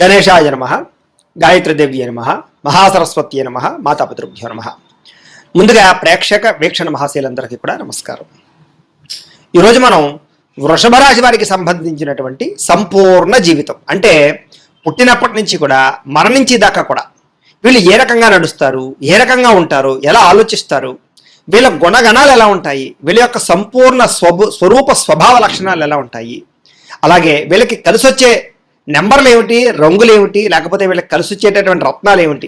గణేశాయ నమః, గాయత్రీదేవ్యై నమః, మహాసరస్వత్యై నమః, మాతాపితృభ్యో నమః. ముందుగా ప్రేక్షక వీక్షణ మహాశీలందరికీ కూడా నమస్కారం. ఈరోజు మనం వృషభ రాశి వారికి సంబంధించినటువంటి సంపూర్ణ జీవితం, అంటే పుట్టినప్పటి నుంచి కూడా మరణించే దాకా కూడా వీళ్ళు ఏ రకంగా నడుస్తారు, ఏ రకంగా ఉంటారు, ఎలా ఆలోచిస్తారు, వీళ్ళ గుణగణాలు ఎలా ఉంటాయి, వీళ్ళ యొక్క సంపూర్ణ స్వరూప స్వభావ లక్షణాలు ఎలా ఉంటాయి, అలాగే వీళ్ళకి కలిసి వచ్చే నెంబర్లు ఏమిటి, రంగులు ఏమిటి, లేకపోతే వీళ్ళకి కలిసి వచ్చేటటువంటి రత్నాలు ఏమిటి,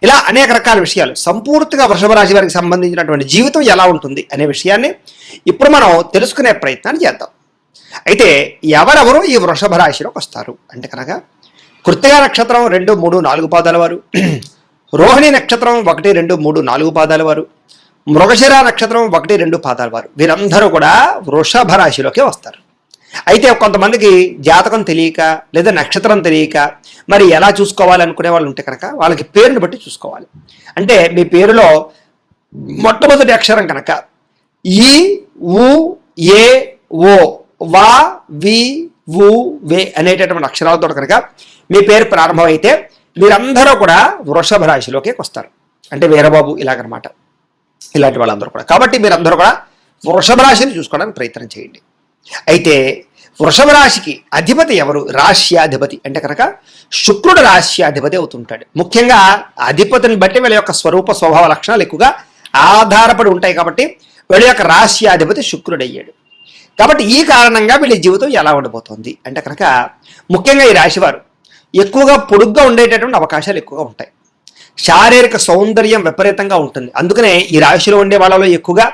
ఇలా అనేక రకాల విషయాలు సంపూర్తిగా వృషభ రాశి వారికి సంబంధించినటువంటి జీవితం ఎలా ఉంటుంది అనే విషయాన్ని ఇప్పుడు మనం తెలుసుకునే ప్రయత్నాన్ని చేద్దాం. అయితే ఎవరెవరు ఈ వృషభ రాశిలోకి వస్తారు అంటే కనుక కృత్తిక నక్షత్రం 2, 3, 4 పాదాల వారు, రోహిణి నక్షత్రం 1, 2, 3, 4 పాదాల వారు, మృగశిర నక్షత్రం 1, 2 పాదాల వారు, వీరందరూ కూడా వృషభ రాశిలోకి వస్తారు. అయితే కొంతమందికి జాతకం తెలియక లేదా నక్షత్రం తెలియక మరి ఎలా చూసుకోవాలనుకునే వాళ్ళు ఉంటే కనుక వాళ్ళకి పేరుని బట్టి చూసుకోవాలి. అంటే మీ పేరులో మొట్టమొదటి అక్షరం కనుక ఈ, ఉ, ఏ, ఓ, వా, వి, వు, వే అనేటటువంటి అక్షరాలతో కనుక మీ పేరు ప్రారంభమైతే మీరందరూ కూడా వృషభ రాశిలోకి వస్తారు. అంటే వీరబాబు ఇలాగనమాట, ఇలాంటి వాళ్ళందరూ కూడా. కాబట్టి మీరందరూ కూడా వృషభ రాశిని చూసుకోవడానికి ప్రయత్నం చేయండి. అయితే వృషభ రాశికి అధిపతి ఎవరు? రాశ్యాధిపతి అంటే కనుక శుక్రుడు రాశ్యాధిపతి అవుతుంటాడు. ముఖ్యంగా అధిపతిని బట్టి వీళ్ళ యొక్క స్వరూప స్వభావ లక్షణాలు ఎక్కువగా ఆధారపడి ఉంటాయి. కాబట్టి వీళ్ళ యొక్క రాశ్యాధిపతి శుక్రుడు అయ్యాడు. కాబట్టి ఈ కారణంగా వీళ్ళ జీవితం ఎలా ఉండబోతోంది అంటే కనుక ముఖ్యంగా ఈ రాశివారు ఎక్కువగా పొడుగ్గా ఉండేటటువంటి అవకాశాలు ఎక్కువగా ఉంటాయి. శారీరక సౌందర్యం విపరీతంగా ఉంటుంది. అందుకనే ఈ రాశిలో ఉండే వాళ్ళలో ఎక్కువగా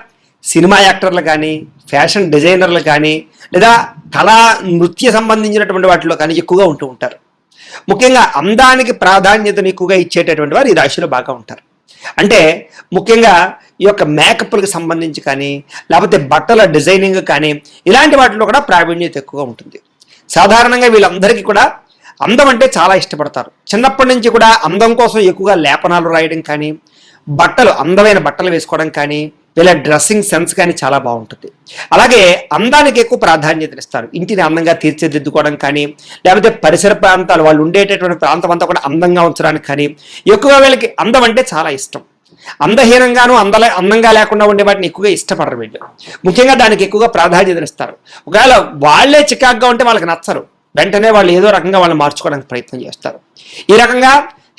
సినిమా యాక్టర్లు కానీ, ఫ్యాషన్ డిజైనర్లు కానీ, లేదా కళా నృత్య సంబంధించినటువంటి వాటిలో కానీ ఎక్కువగా ఉంటూ ఉంటారు. ముఖ్యంగా అందానికి ప్రాధాన్యతను ఎక్కువగా ఇచ్చేటటువంటి వారు ఈ రాశిలో బాగా ఉంటారు. అంటే ముఖ్యంగా ఈ యొక్క మేకప్లకు సంబంధించి కానీ, లేకపోతే బట్టల డిజైనింగ్ కానీ, ఇలాంటి వాటిలో కూడా ప్రావీణ్యత ఎక్కువగా ఉంటుంది. సాధారణంగా వీళ్ళందరికీ కూడా అందం అంటే చాలా ఇష్టపడతారు. చిన్నప్పటి నుంచి కూడా అందం కోసం ఎక్కువగా లేపనాలు రాయడం కానీ, అందమైన బట్టలు వేసుకోవడం కానీ, వీళ్ళ డ్రెస్సింగ్ సెన్స్ కానీ చాలా బాగుంటుంది. అలాగే అందానికి ఎక్కువ ప్రాధాన్యతనిస్తారు. ఇంటిని అందంగా తీర్చిదిద్దుకోవడం కానీ, లేకపోతే పరిసర ప్రాంతాలు వాళ్ళు ఉండేటటువంటి ప్రాంతం అంతా కూడా అందంగా ఉంచడానికి కానీ ఎక్కువగా వీళ్ళకి అందం అంటే చాలా ఇష్టం. అందహీనంగాను అందంగా లేకుండా ఉండే వాటిని ఎక్కువగా ఇష్టపడరు వీళ్ళు. ముఖ్యంగా దానికి ఎక్కువగా ప్రాధాన్యతనిస్తారు. ఒకవేళ వాళ్ళే చికాగ్గా ఉంటే వాళ్ళకి నచ్చరు, వెంటనే వాళ్ళు ఏదో రకంగా వాళ్ళని మార్చుకోవడానికి ప్రయత్నం చేస్తారు. ఈ రకంగా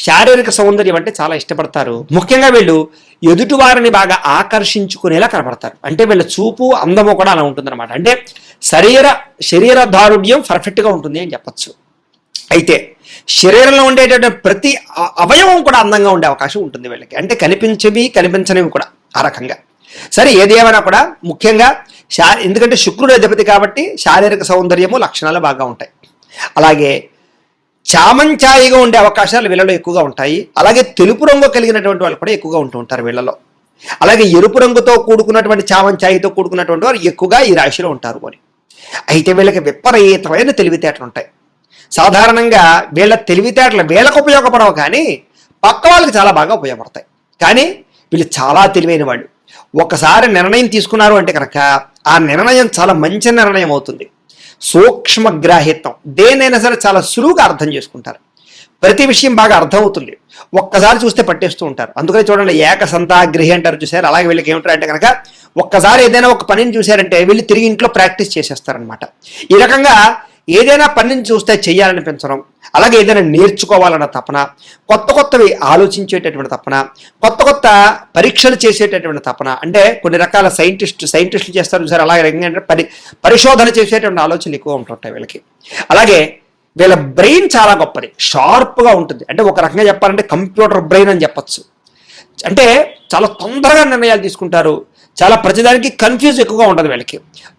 శారీరక సౌందర్యం అంటే చాలా ఇష్టపడతారు. ముఖ్యంగా వీళ్ళు ఎదుటివారిని బాగా ఆకర్షించుకునేలా కనపడతారు. అంటే వీళ్ళ చూపు అందము కూడా అలా ఉంటుందన్నమాట. అంటే శరీర దారుఢ్యం పర్ఫెక్ట్గా ఉంటుంది అని చెప్పచ్చు. అయితే శరీరంలో ఉండేటటువంటి ప్రతి అవయవం కూడా అందంగా ఉండే అవకాశం ఉంటుంది వీళ్ళకి. అంటే కనిపించనివి కూడా ఆ రకంగా. సరే, ఏది ఏమైనా కూడా ముఖ్యంగా ఎందుకంటే శుక్రుడు అధిపతి కాబట్టి శారీరక సౌందర్యము లక్షణాలు బాగా ఉంటాయి. అలాగే చామంచాయిగా ఉండే అవకాశాలు వీళ్ళలో ఎక్కువగా ఉంటాయి. అలాగే తెలుపు రంగు కలిగినటువంటి వాళ్ళు కూడా ఎక్కువగా ఉంటూ ఉంటారు వీళ్ళలో. అలాగే ఎరుపు రంగుతో కూడుకున్నటువంటి చామంచాయితో కూడుకున్నటువంటి వారు ఎక్కువగా ఈ రాశిలో ఉంటారు అని. అయితే వీళ్ళకి విపరీతమైన తెలివితేటలు ఉంటాయి. సాధారణంగా వీళ్ళ తెలివితేటలు వీళ్ళకు ఉపయోగపడవు కానీ పక్క వాళ్ళకి చాలా బాగా ఉపయోగపడతాయి. కానీ వీళ్ళు చాలా తెలివైన వాళ్ళు. ఒకసారి నిర్ణయం తీసుకున్నారు అంటే కనుక ఆ నిర్ణయం చాలా మంచి నిర్ణయం అవుతుంది. సూక్ష్మగ్రాహిత్వం, దేనైనా సరే చాలా సులువుగా అర్థం చేసుకుంటారు. ప్రతి విషయం బాగా అర్థం అవుతుంది. ఒక్కసారి చూస్తే పట్టేస్తూ ఉంటారు. అందుకని చూడండి, ఏకసంతాగ్రహి అంటారు చూసారు. అలాగే వీళ్ళకి ఏమిటారంటే కనుక ఒక్కసారి ఏదైనా ఒక పనిని చూశారంటే వీళ్ళు తిరిగి ఇంట్లో ప్రాక్టీస్ చేసేస్తారనమాట. ఈ రకంగా ఏదైనా పనిని చూస్తే చెయ్యాలనిపించడం, అలాగే ఏదైనా నేర్చుకోవాలన్న తపన, కొత్తవి ఆలోచించేటటువంటి తపన, కొత్త పరీక్షలు చేసేటటువంటి తపన, అంటే కొన్ని రకాల సైంటిస్టులు చేస్తారు చూసారు. అలాగే పరిశోధన చేసేటువంటి ఆలోచనలు ఎక్కువ ఉంటుంటాయి వీళ్ళకి. అలాగే వీళ్ళ బ్రెయిన్ చాలా గొప్పది, షార్ప్గా ఉంటుంది. అంటే ఒక రకంగా చెప్పాలంటే కంప్యూటర్ బ్రెయిన్ అని చెప్పచ్చు. అంటే చాలా తొందరగా నిర్ణయాలు తీసుకుంటారు. చాలా ప్రతిదానికి కన్ఫ్యూజ్ ఎక్కువగా ఉంటుంది వీళ్ళకి.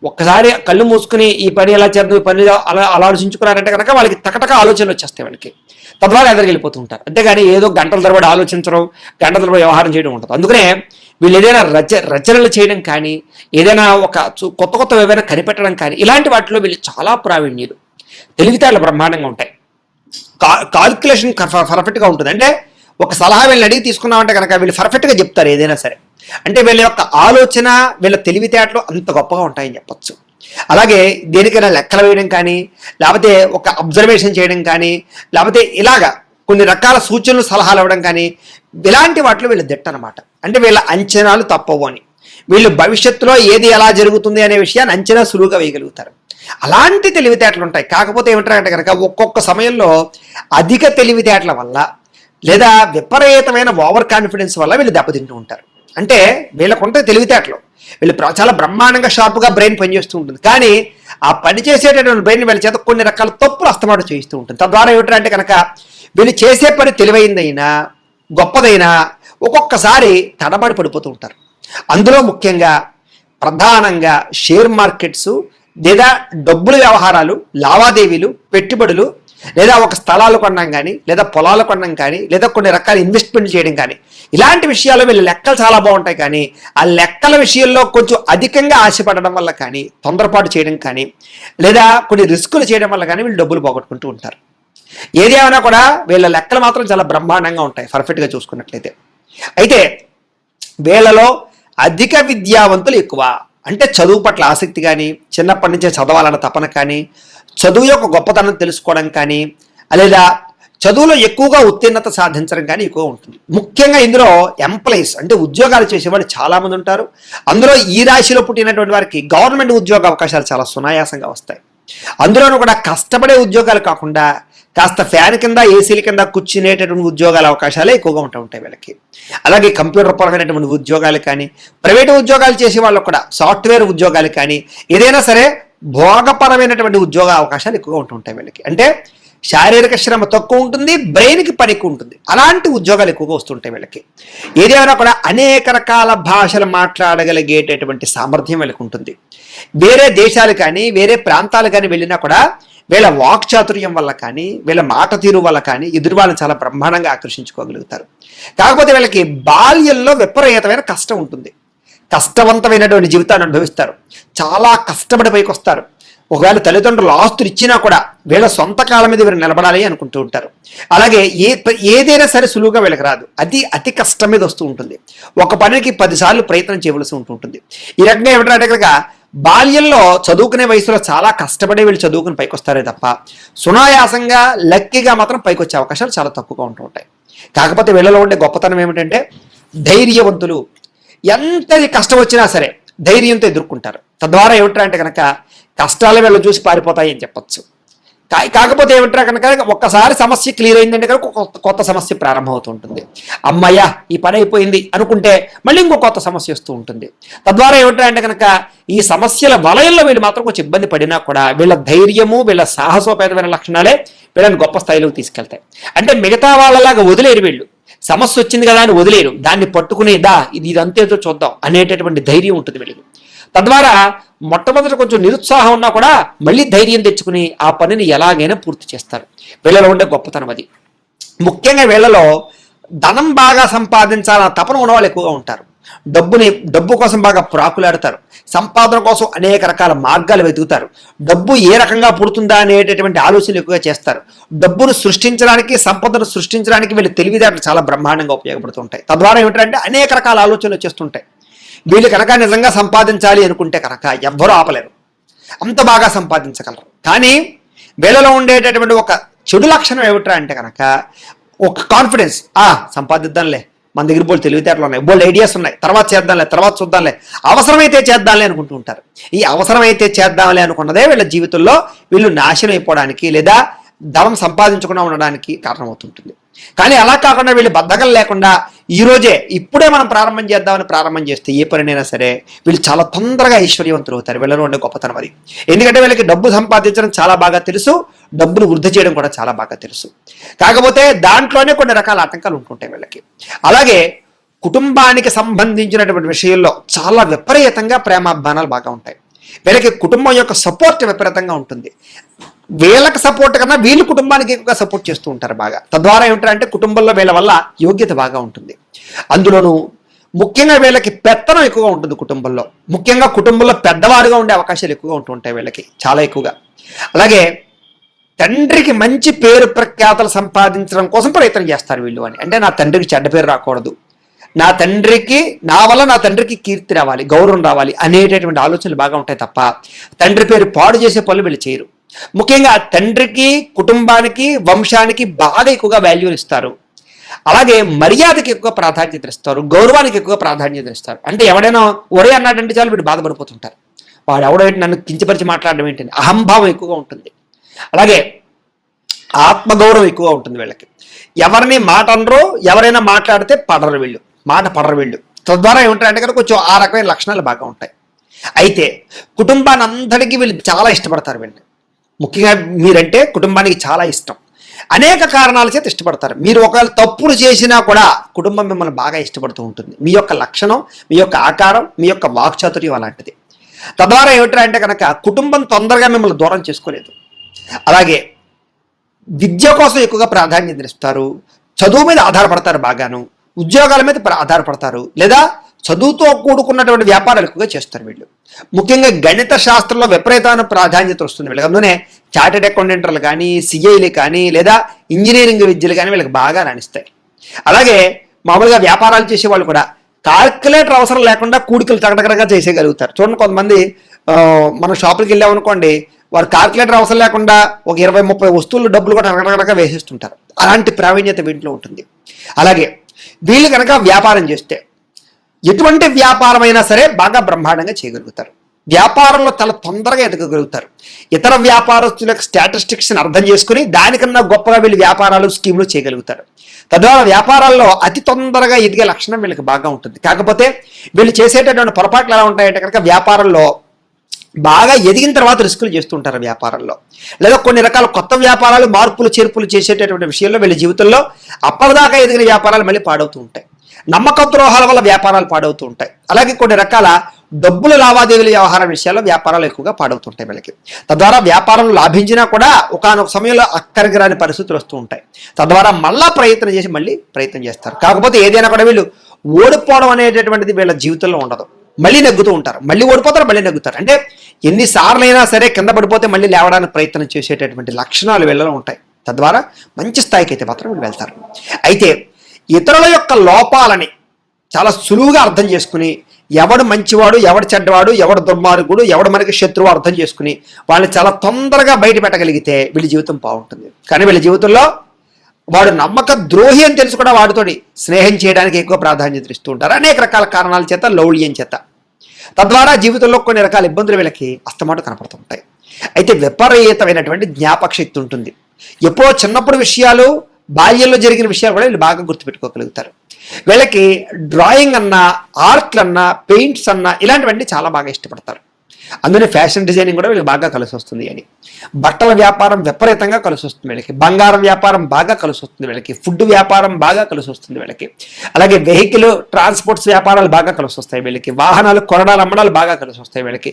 ఒక్కసారి కళ్ళు మూసుకుని ఈ పని ఎలా చేద్దాం, ఈ పని అలా ఆలోచించుకున్నారంటే కనుక వాళ్ళకి తకటక ఆలోచనలు వచ్చేస్తాయి వీళ్ళకి. తద్వారా ఎదురు వెళ్ళిపోతూ ఉంటారు. అంతేగాని ఏదో గంటల తరబడి ఆలోచించడం, గంటల తరబడి వ్యవహారం చేయడం ఉంటుంది. అందుకనే వీళ్ళు ఏదైనా రచనలు చేయడం కానీ, ఏదైనా ఒక కొత్త ఏదైనా కనిపెట్టడం కానీ, ఇలాంటి వాటిలో వీళ్ళు చాలా ప్రావీణ్యులు. తెలివితేటలు బ్రహ్మాండంగా ఉంటాయి. కాల్కులేషన్ పర్ఫెక్ట్గా ఉంటుంది. అంటే ఒక సలహా వీళ్ళని అడిగి తీసుకున్నామంటే కనుక వీళ్ళు పర్ఫెక్ట్గా చెప్తారు ఏదైనా సరే. అంటే వీళ్ళ యొక్క ఆలోచన, వీళ్ళ తెలివితేటలు అంత గొప్పగా ఉంటాయని చెప్పచ్చు. అలాగే దేనికైనా లెక్కలు వేయడం కానీ, లేకపోతే ఒక అబ్జర్వేషన్ చేయడం కానీ, లేకపోతే ఇలాగా కొన్ని రకాల సూచనలు సలహాలు ఇవ్వడం కానీ, ఇలాంటి వాటిలో వీళ్ళు దిట్టనమాట. అంటే వీళ్ళ అంచనాలు తప్పవు అని. వీళ్ళు భవిష్యత్తులో ఏది ఎలా జరుగుతుంది అనే విషయాన్ని అంచనా సులువుగా వేయగలుగుతారు. అలాంటి తెలివితేటలు ఉంటాయి. కాకపోతే ఏమిటంటే కనుక ఒక్కొక్క సమయంలో అధిక తెలివితేటల వల్ల లేదా విపరీతమైన ఓవర్ కాన్ఫిడెన్స్ వల్ల వీళ్ళు దెబ్బతింటూ ఉంటారు. అంటే వీళ్ళకుంటే తెలివితేటలు, వీళ్ళు చాలా బ్రహ్మాండంగా షార్ప్గా బ్రెయిన్ పనిచేస్తూ ఉంటుంది. కానీ ఆ పని చేసేటటువంటి బ్రెయిన్ వీళ్ళ చేత కొన్ని రకాల తప్పులు అస్తమాటు చేయిస్తూ ఉంటుంది. తద్వారా ఏమిటంటే కనుక వీళ్ళు చేసే పని తెలివైందైనా గొప్పదైనా ఒక్కొక్కసారి తడబడి పడిపోతూ ఉంటారు. అందులో ముఖ్యంగా ప్రధానంగా షేర్ మార్కెట్స్ లేదా డబ్బుల వ్యవహారాలు, లావాదేవీలు, పెట్టుబడులు, లేదా ఒక స్థలాలు కొనడం కానీ, లేదా పొలాలు కొనడం కానీ, లేదా కొన్ని రకాల ఇన్వెస్ట్మెంట్లు చేయడం కానీ, ఇలాంటి విషయాల్లో వీళ్ళ లెక్కలు చాలా బాగుంటాయి. కానీ ఆ లెక్కల విషయంలో కొంచెం అధికంగా ఆశపడడం వల్ల కానీ, తొందరపాటు చేయడం కానీ, లేదా కొన్ని రిస్కులు చేయడం వల్ల కానీ వీళ్ళు డబ్బులు పోగొట్టుకుంటూ ఉంటారు. ఏది ఏమైనా కూడా వీళ్ళ లెక్కలు మాత్రం చాలా బ్రహ్మాండంగా ఉంటాయి పర్ఫెక్ట్గా చూసుకున్నట్లయితే. అయితే వీళ్ళలో అధిక విద్యావంతులు ఎక్కువ. అంటే చదువు పట్ల ఆసక్తి కానీ, చిన్నప్పటి నుంచే చదవాలన్న తపన కానీ, చదువు యొక్క గొప్పతనం తెలుసుకోవడం కానీ, లేదా చదువులో ఎక్కువగా ఉత్తీర్ణత సాధించడం కానీ ఎక్కువ ఉంటుంది. ముఖ్యంగా ఇందులో ఎంప్లాయీస్ అంటే ఉద్యోగాలు చేసేవాళ్ళు చాలామంది ఉంటారు. అందులో ఈ రాశిలో పుట్టినటువంటి వారికి గవర్నమెంట్ ఉద్యోగ అవకాశాలు చాలా సునాయాసంగా వస్తాయి. అందులోనూ కూడా కష్టపడే ఉద్యోగాలు కాకుండా కాస్త ఫ్యాన్ కింద, ఏసీల కింద కూర్చునేటటువంటి ఉద్యోగాల అవకాశాలే ఎక్కువగా ఉంటాయి వీళ్ళకి. అలాగే కంప్యూటర్ పరమైనటువంటి ఉద్యోగాలు కానీ, ప్రైవేటు ఉద్యోగాలు చేసే వాళ్ళకు కూడా సాఫ్ట్వేర్ ఉద్యోగాలు కానీ, ఏదైనా సరే భోగపరమైనటువంటి ఉద్యోగ అవకాశాలు ఎక్కువగా ఉంటుంటాయి వీళ్ళకి. అంటే శారీరక శ్రమ తక్కువ ఉంటుంది, బ్రెయిన్కి పని ఎక్కువ ఉంటుంది. అలాంటి ఉద్యోగాలు ఎక్కువగా వస్తుంటాయి వీళ్ళకి. ఏదేమైనా కూడా అనేక రకాల భాషలు మాట్లాడగలిగేటటువంటి సామర్థ్యం వీళ్ళకి ఉంటుంది. వేరే దేశాలు కానీ, వేరే ప్రాంతాలు కానీ వెళ్ళినా కూడా వీళ్ళ వాక్చాతుర్యం వల్ల కానీ, వీళ్ళ మాట తీరు వల్ల కానీ ఎదురు వాళ్ళని చాలా బ్రహ్మాండంగా ఆకర్షించుకోగలుగుతారు. కాకపోతే వీళ్ళకి బాల్యంలో విపరీతమైన కష్టం ఉంటుంది. కష్టవంతమైనటువంటి జీవితాన్ని అనుభవిస్తారు. చాలా కష్టపడి పైకి వస్తారు. ఒకవేళ తల్లిదండ్రులు ఆస్తులు ఇచ్చినా కూడా వీళ్ళ సొంత కాళ్ళ మీద వీళ్ళు నిలబడాలి అనుకుంటూ ఉంటారు. అలాగే ఏదైనా సరే సులువుగా వీళ్ళకి రాదు. అతి కష్టం మీద వస్తూ ఉంటుంది. ఒక పనికి 10 సార్లు ప్రయత్నం చేయవలసి ఉంటుంటుంది. ఈ రకంగా ఏమిటంటే కనుక బాల్యంలో చదువుకునే వయసులో చాలా కష్టపడి వీళ్ళు చదువుకుని పైకి వస్తారే తప్ప సునాయాసంగా లక్కీగా మాత్రం పైకి వచ్చే అవకాశాలు చాలా తక్కువగా ఉంటూ ఉంటాయి. కాకపోతే వీళ్ళలో ఉండే గొప్పతనం ఏమిటంటే ధైర్యవంతులు. ఎంతది కష్టం వచ్చినా సరే ధైర్యంతో ఎదుర్కొంటారు. తద్వారా ఏమిటంటే కనుక కష్టాలు వీళ్ళు చూసి పారిపోతాయి అని చెప్పచ్చు. కాకపోతే ఏమిటా కనుక ఒక్కసారి సమస్య క్లియర్ అయిందంటే కనుక కొత్త సమస్య ప్రారంభమవుతుంటుంది. అమ్మయ్య ఈ పని అయిపోయింది అనుకుంటే మళ్ళీ ఇంకో కొత్త సమస్య వస్తూ ఉంటుంది. తద్వారా ఏమిటంటే కనుక ఈ సమస్యల వలయంలో వీళ్ళు మాత్రం కొంచెం ఇబ్బంది పడినా కూడా వీళ్ళ ధైర్యము, వీళ్ళ సాహసోపేతమైన లక్షణాలే వీళ్ళని గొప్ప స్థాయిలోకి తీసుకెళ్తాయి. అంటే మిగతా వాళ్ళలాగా వదిలేరు వీళ్ళు. సమస్య వచ్చింది కదా అని వదిలేరు. దాన్ని పట్టుకుని ఇది అంతేదో చూద్దాం అనేటటువంటి ధైర్యం ఉంటుంది వీళ్ళకి. తద్వారా మొట్టమొదటి కొంచెం నిరుత్సాహం ఉన్నా కూడా మళ్ళీ ధైర్యం తెచ్చుకుని ఆ పనిని ఎలాగైనా పూర్తి చేస్తారు. వీళ్ళలో ఉండే గొప్పతనం అది. ముఖ్యంగా వీళ్ళలో ధనం బాగా సంపాదించాలన్న తపన ఉన్న వాళ్ళు ఎక్కువగా ఉంటారు. డబ్బు కోసం బాగా ప్రాకులాడతారు. సంపాదన కోసం అనేక రకాల మార్గాలు వెతుకుతారు. డబ్బు ఏ రకంగా పుడుతుందా అనేటటువంటి ఆలోచనలు ఎక్కువగా చేస్తారు. డబ్బును సృష్టించడానికి, సంపదను సృష్టించడానికి వీళ్ళ తెలివితేటలు చాలా బ్రహ్మాండంగా ఉపయోగపడుతుంటాయి. తద్వారా ఏమిటంటే అనేక రకాల ఆలోచనలు వచ్చేస్తుంటాయి. వీళ్ళు కనుక నిజంగా సంపాదించాలి అనుకుంటే కనుక ఎవ్వరూ ఆపలేరు, అంత బాగా సంపాదించగలరు. కానీ వీళ్ళలో ఉండేటటువంటి ఒక చెడు లక్షణం ఏమిట్రా అంటే కనుక ఒక కాన్ఫిడెన్స్. సంపాదిద్దాంలే, మన దగ్గర బోల్డ్ తెలివితేటలు ఉన్నాయి, బోల్డ్ ఐడియాస్ ఉన్నాయి, తర్వాత చేద్దాంలే, తర్వాత చూద్దాంలే, అవసరమైతే చేద్దాంలే అనుకుంటూ ఉంటారు. ఈ అవసరమైతే చేద్దాంలే అనుకున్నదే వీళ్ళ జీవితంలో వీళ్ళు నాశనం అయిపోవడానికి లేదా ధనం సంపాదించకుండా ఉండడానికి కారణమవుతుంటుంది. కానీ అలా కాకుండా వీళ్ళు బద్ధకం లేకుండా ఇప్పుడే మనం ప్రారంభం చేస్తే ఏ పనినైనా సరే వీళ్ళు చాలా తొందరగా ఐశ్వర్యవంతులు అవుతారు. వీళ్ళలో ఉండే గొప్పతనం అది. ఎందుకంటే వీళ్ళకి డబ్బు సంపాదించడం చాలా బాగా తెలుసు, డబ్బును వృద్ధి చేయడం కూడా చాలా బాగా తెలుసు. కాకపోతే దాంట్లోనే కొన్ని రకాల ఆటంకాలు ఉంటుంటాయి వీళ్ళకి. అలాగే కుటుంబానికి సంబంధించినటువంటి విషయంలో చాలా విపరీతంగా ప్రేమాభిమానాలు బాగా ఉంటాయి. వీళ్ళకి కుటుంబం యొక్క సపోర్ట్ విపరీతంగా ఉంటుంది. వీళ్ళకి సపోర్ట్ కన్నా వీళ్ళు కుటుంబానికి ఎక్కువగా సపోర్ట్ చేస్తూ ఉంటారు బాగా. తద్వారా ఏమిటంటే కుటుంబంలో వీళ్ళ వల్ల యోగ్యత బాగా ఉంటుంది. అందులోనూ ముఖ్యంగా వీళ్ళకి పెత్తనం ఎక్కువగా ఉంటుంది కుటుంబంలో. ముఖ్యంగా కుటుంబంలో పెద్దవారుగా ఉండే అవకాశాలు ఎక్కువగా ఉంటుంటాయి వీళ్ళకి, చాలా ఎక్కువగా. అలాగే తండ్రికి మంచి పేరు ప్రఖ్యాతలు సంపాదించడం కోసం ప్రయత్నం చేస్తారు వీళ్ళు అని. అంటే నా తండ్రికి చెడ్డ పేరు రాకూడదు, నా వల్ల నా తండ్రికి కీర్తి రావాలి, గౌరవం రావాలి అనేటటువంటి ఆలోచనలు బాగా ఉంటాయి తప్ప తండ్రి పేరు పాడు చేసే పనులు వీళ్ళు చేయరు. ముఖ్యంగా తండ్రికి, కుటుంబానికి, వంశానికి బాగా ఎక్కువగా వాల్యూ ఇస్తారు. అలాగే మర్యాదకి ఎక్కువ ప్రాధాన్యత ఇస్తారు, గౌరవానికి ఎక్కువ ప్రాధాన్యత ఇస్తారు. అంటే ఎవడైనా ఒరే అన్నాడంటే చాలు వీడు బాధపడిపోతుంటారు. వాడు ఎవడైతే నన్ను కించపరిచి మాట్లాడడం ఏంటంటే అహంభావం ఎక్కువగా ఉంటుంది. అలాగే ఆత్మగౌరవం ఎక్కువ ఉంటుంది వీళ్ళకి. ఎవరిని మాట అనరో, ఎవరైనా మాట్లాడితే మాట పడరు వీళ్ళు. తద్వారా ఏమంటారంటే కనుక కొంచెం ఆ రకమైన లక్షణాలు బాగా ఉంటాయి. అయితే కుటుంబాన్ని అందరికీ వీళ్ళు చాలా ఇష్టపడతారు. వీళ్ళు ముఖ్యంగా మీరంటే కుటుంబానికి చాలా ఇష్టం. అనేక కారణాల చేత ఇష్టపడతారు. మీరు ఒకవేళ తప్పులు చేసినా కూడా కుటుంబం మిమ్మల్ని బాగా ఇష్టపడుతూ ఉంటుంది. మీ యొక్క లక్షణం, మీ యొక్క ఆకారం, మీ యొక్క వాక్చాతుర్యం అలాంటిది. తద్వారా ఏమిటంటే కనుక కుటుంబం తొందరగా మిమ్మల్ని దూరం చేసుకోలేదు. అలాగే విద్య కోసం ఎక్కువగా ప్రాధాన్యత ఇస్తారు. చదువు మీద ఆధారపడతారు, బాగాను ఉద్యోగాల మీద ఆధారపడతారు, లేదా చదువుతో కూడుకున్నటువంటి వ్యాపారాలు ఎక్కువగా చేస్తారు వీళ్ళు. ముఖ్యంగా గణిత శాస్త్రంలో విపరీతమైన ప్రాధాన్యత వస్తుంది వీళ్ళకి. అందులోనే చార్టెడ్ అకౌంటెంట్లు కానీ, సిఐలు కానీ, లేదా ఇంజనీరింగ్ విద్యలు కానీ వీళ్ళకి బాగా రాణిస్తాయి. అలాగే మామూలుగా వ్యాపారాలు చేసే వాళ్ళు కూడా కాల్కులేటర్ అవసరం లేకుండా కూడికలు తగడగడగా చేసేయగలుగుతారు. చూడండి, కొంతమంది మనం షాపులకు వెళ్ళామనుకోండి, వారు కాల్కులేటర్ అవసరం లేకుండా ఒక 20-30 వస్తువులు డబ్బులు కూడా తగడగడగా వేసేస్తుంటారు. అలాంటి ప్రావీణ్యత వీటిలో ఉంటుంది. అలాగే వీళ్ళు కనుక వ్యాపారం చేస్తే ఎటువంటి వ్యాపారమైనా సరే బాగా బ్రహ్మాండంగా చేయగలుగుతారు. వ్యాపారంలో చాలా తొందరగా ఎదగగలుగుతారు. ఇతర వ్యాపారస్తుల స్టాటిస్టిక్స్ని అర్థం చేసుకుని దానికన్నా గొప్పగా వీళ్ళు వ్యాపారాలు, స్కీములు చేయగలుగుతారు. తద్వారా వ్యాపారాల్లో అతి తొందరగా ఎదిగే లక్షణం వీళ్ళకి బాగా ఉంటుంది. కాకపోతే వీళ్ళు చేసేటటువంటి పొరపాట్లు ఎలా ఉంటాయంటే కనుక వ్యాపారంలో బాగా ఎదిగిన తర్వాత రిస్కులు చేస్తుంటారు వ్యాపారంలో, లేదా కొన్ని రకాల కొత్త వ్యాపారాలు, మార్పులు చేర్పులు చేసేటటువంటి విషయంలో వీళ్ళ జీవితంలో అప్పటిదాకా ఎదిగిన వ్యాపారాలు మళ్ళీ పాడవుతూ ఉంటాయి. నమ్మక ద్రోహాల వల్ల వ్యాపారాలు పాడవుతూ ఉంటాయి. అలాగే కొన్ని రకాల డబ్బుల లావాదేవీల వ్యవహార విషయాల్లో వ్యాపారాలు ఎక్కువగా పాడవుతుంటాయి వీళ్ళకి. తద్వారా వ్యాపారంలో లాభించినా కూడా ఒకానొక సమయంలో అక్కడికి రాని పరిస్థితులు వస్తూ ఉంటాయి. తద్వారా మళ్ళీ ప్రయత్నం చేస్తారు. కాకపోతే ఏదైనా కూడా వీళ్ళు ఓడిపోవడం అనేటటువంటిది వీళ్ళ జీవితంలో ఉండదు. మళ్ళీ నెగ్గుతూ ఉంటారు, మళ్ళీ ఓడిపోతారు, మళ్ళీ నెగ్గుతారు. అంటే ఎన్నిసార్లైనా సరే కింద పడిపోతే మళ్ళీ లేవడానికి ప్రయత్నం చేసేటటువంటి లక్షణాలు వీళ్ళలో ఉంటాయి. తద్వారా మంచి స్థాయికి అయితే మాత్రం వీళ్ళు వెళ్తారు. అయితే ఇతరుల యొక్క లోపాలని చాలా సులువుగా అర్థం చేసుకుని, ఎవడు మంచివాడు, ఎవడు చెడ్డవాడు, ఎవడు దుర్మార్గుడు, ఎవడు మనకి శత్రువు అర్థం చేసుకుని వాళ్ళని చాలా తొందరగా బయట పెట్టగలిగితే వీళ్ళ జీవితం బాగుంటుంది. కానీ వీళ్ళ జీవితంలో వాడు నమ్మక ద్రోహి అని తెలిసి కూడా వాడితోటి స్నేహం చేయడానికి ఎక్కువ ప్రాధాన్యత ఇస్తూ ఉంటారు. అనేక రకాల కారణాల చేత, లౌల్యం చేత. తద్వారా జీవితంలో కొన్ని రకాల ఇబ్బందులు వీళ్ళకి అస్తమాటు కనపడుతుంటాయి. అయితే విపరీతమైనటువంటి జ్ఞాపక శక్తి ఉంటుంది. ఎప్పుడో చిన్నప్పుడు విషయాలు, బాల్యంలో జరిగిన విషయాలు కూడా వీళ్ళు బాగా గుర్తుపెట్టుకోగలుగుతారు. వీళ్ళకి డ్రాయింగ్ అన్నా, ఆర్ట్లు అన్నా, పెయింట్స్ అన్నా ఇలాంటివన్నీ చాలా బాగా ఇష్టపడతారు. అందులో ఫ్యాషన్ డిజైనింగ్ కూడా వీళ్ళకి బాగా కలిసి వస్తుంది. అని బట్టల వ్యాపారం విపరీతంగా కలిసి వస్తుంది వీళ్ళకి. బంగారం వ్యాపారం బాగా కలిసి వస్తుంది వీళ్ళకి. ఫుడ్ వ్యాపారం బాగా కలిసి వస్తుంది వీళ్ళకి. అలాగే వెహికల్ ట్రాన్స్పోర్ట్స్ వ్యాపారాలు బాగా కలిసి వస్తాయి వీళ్ళకి. వాహనాలు కొనడాలు, అమ్మడాలు బాగా కలిసి వస్తాయి వీళ్ళకి.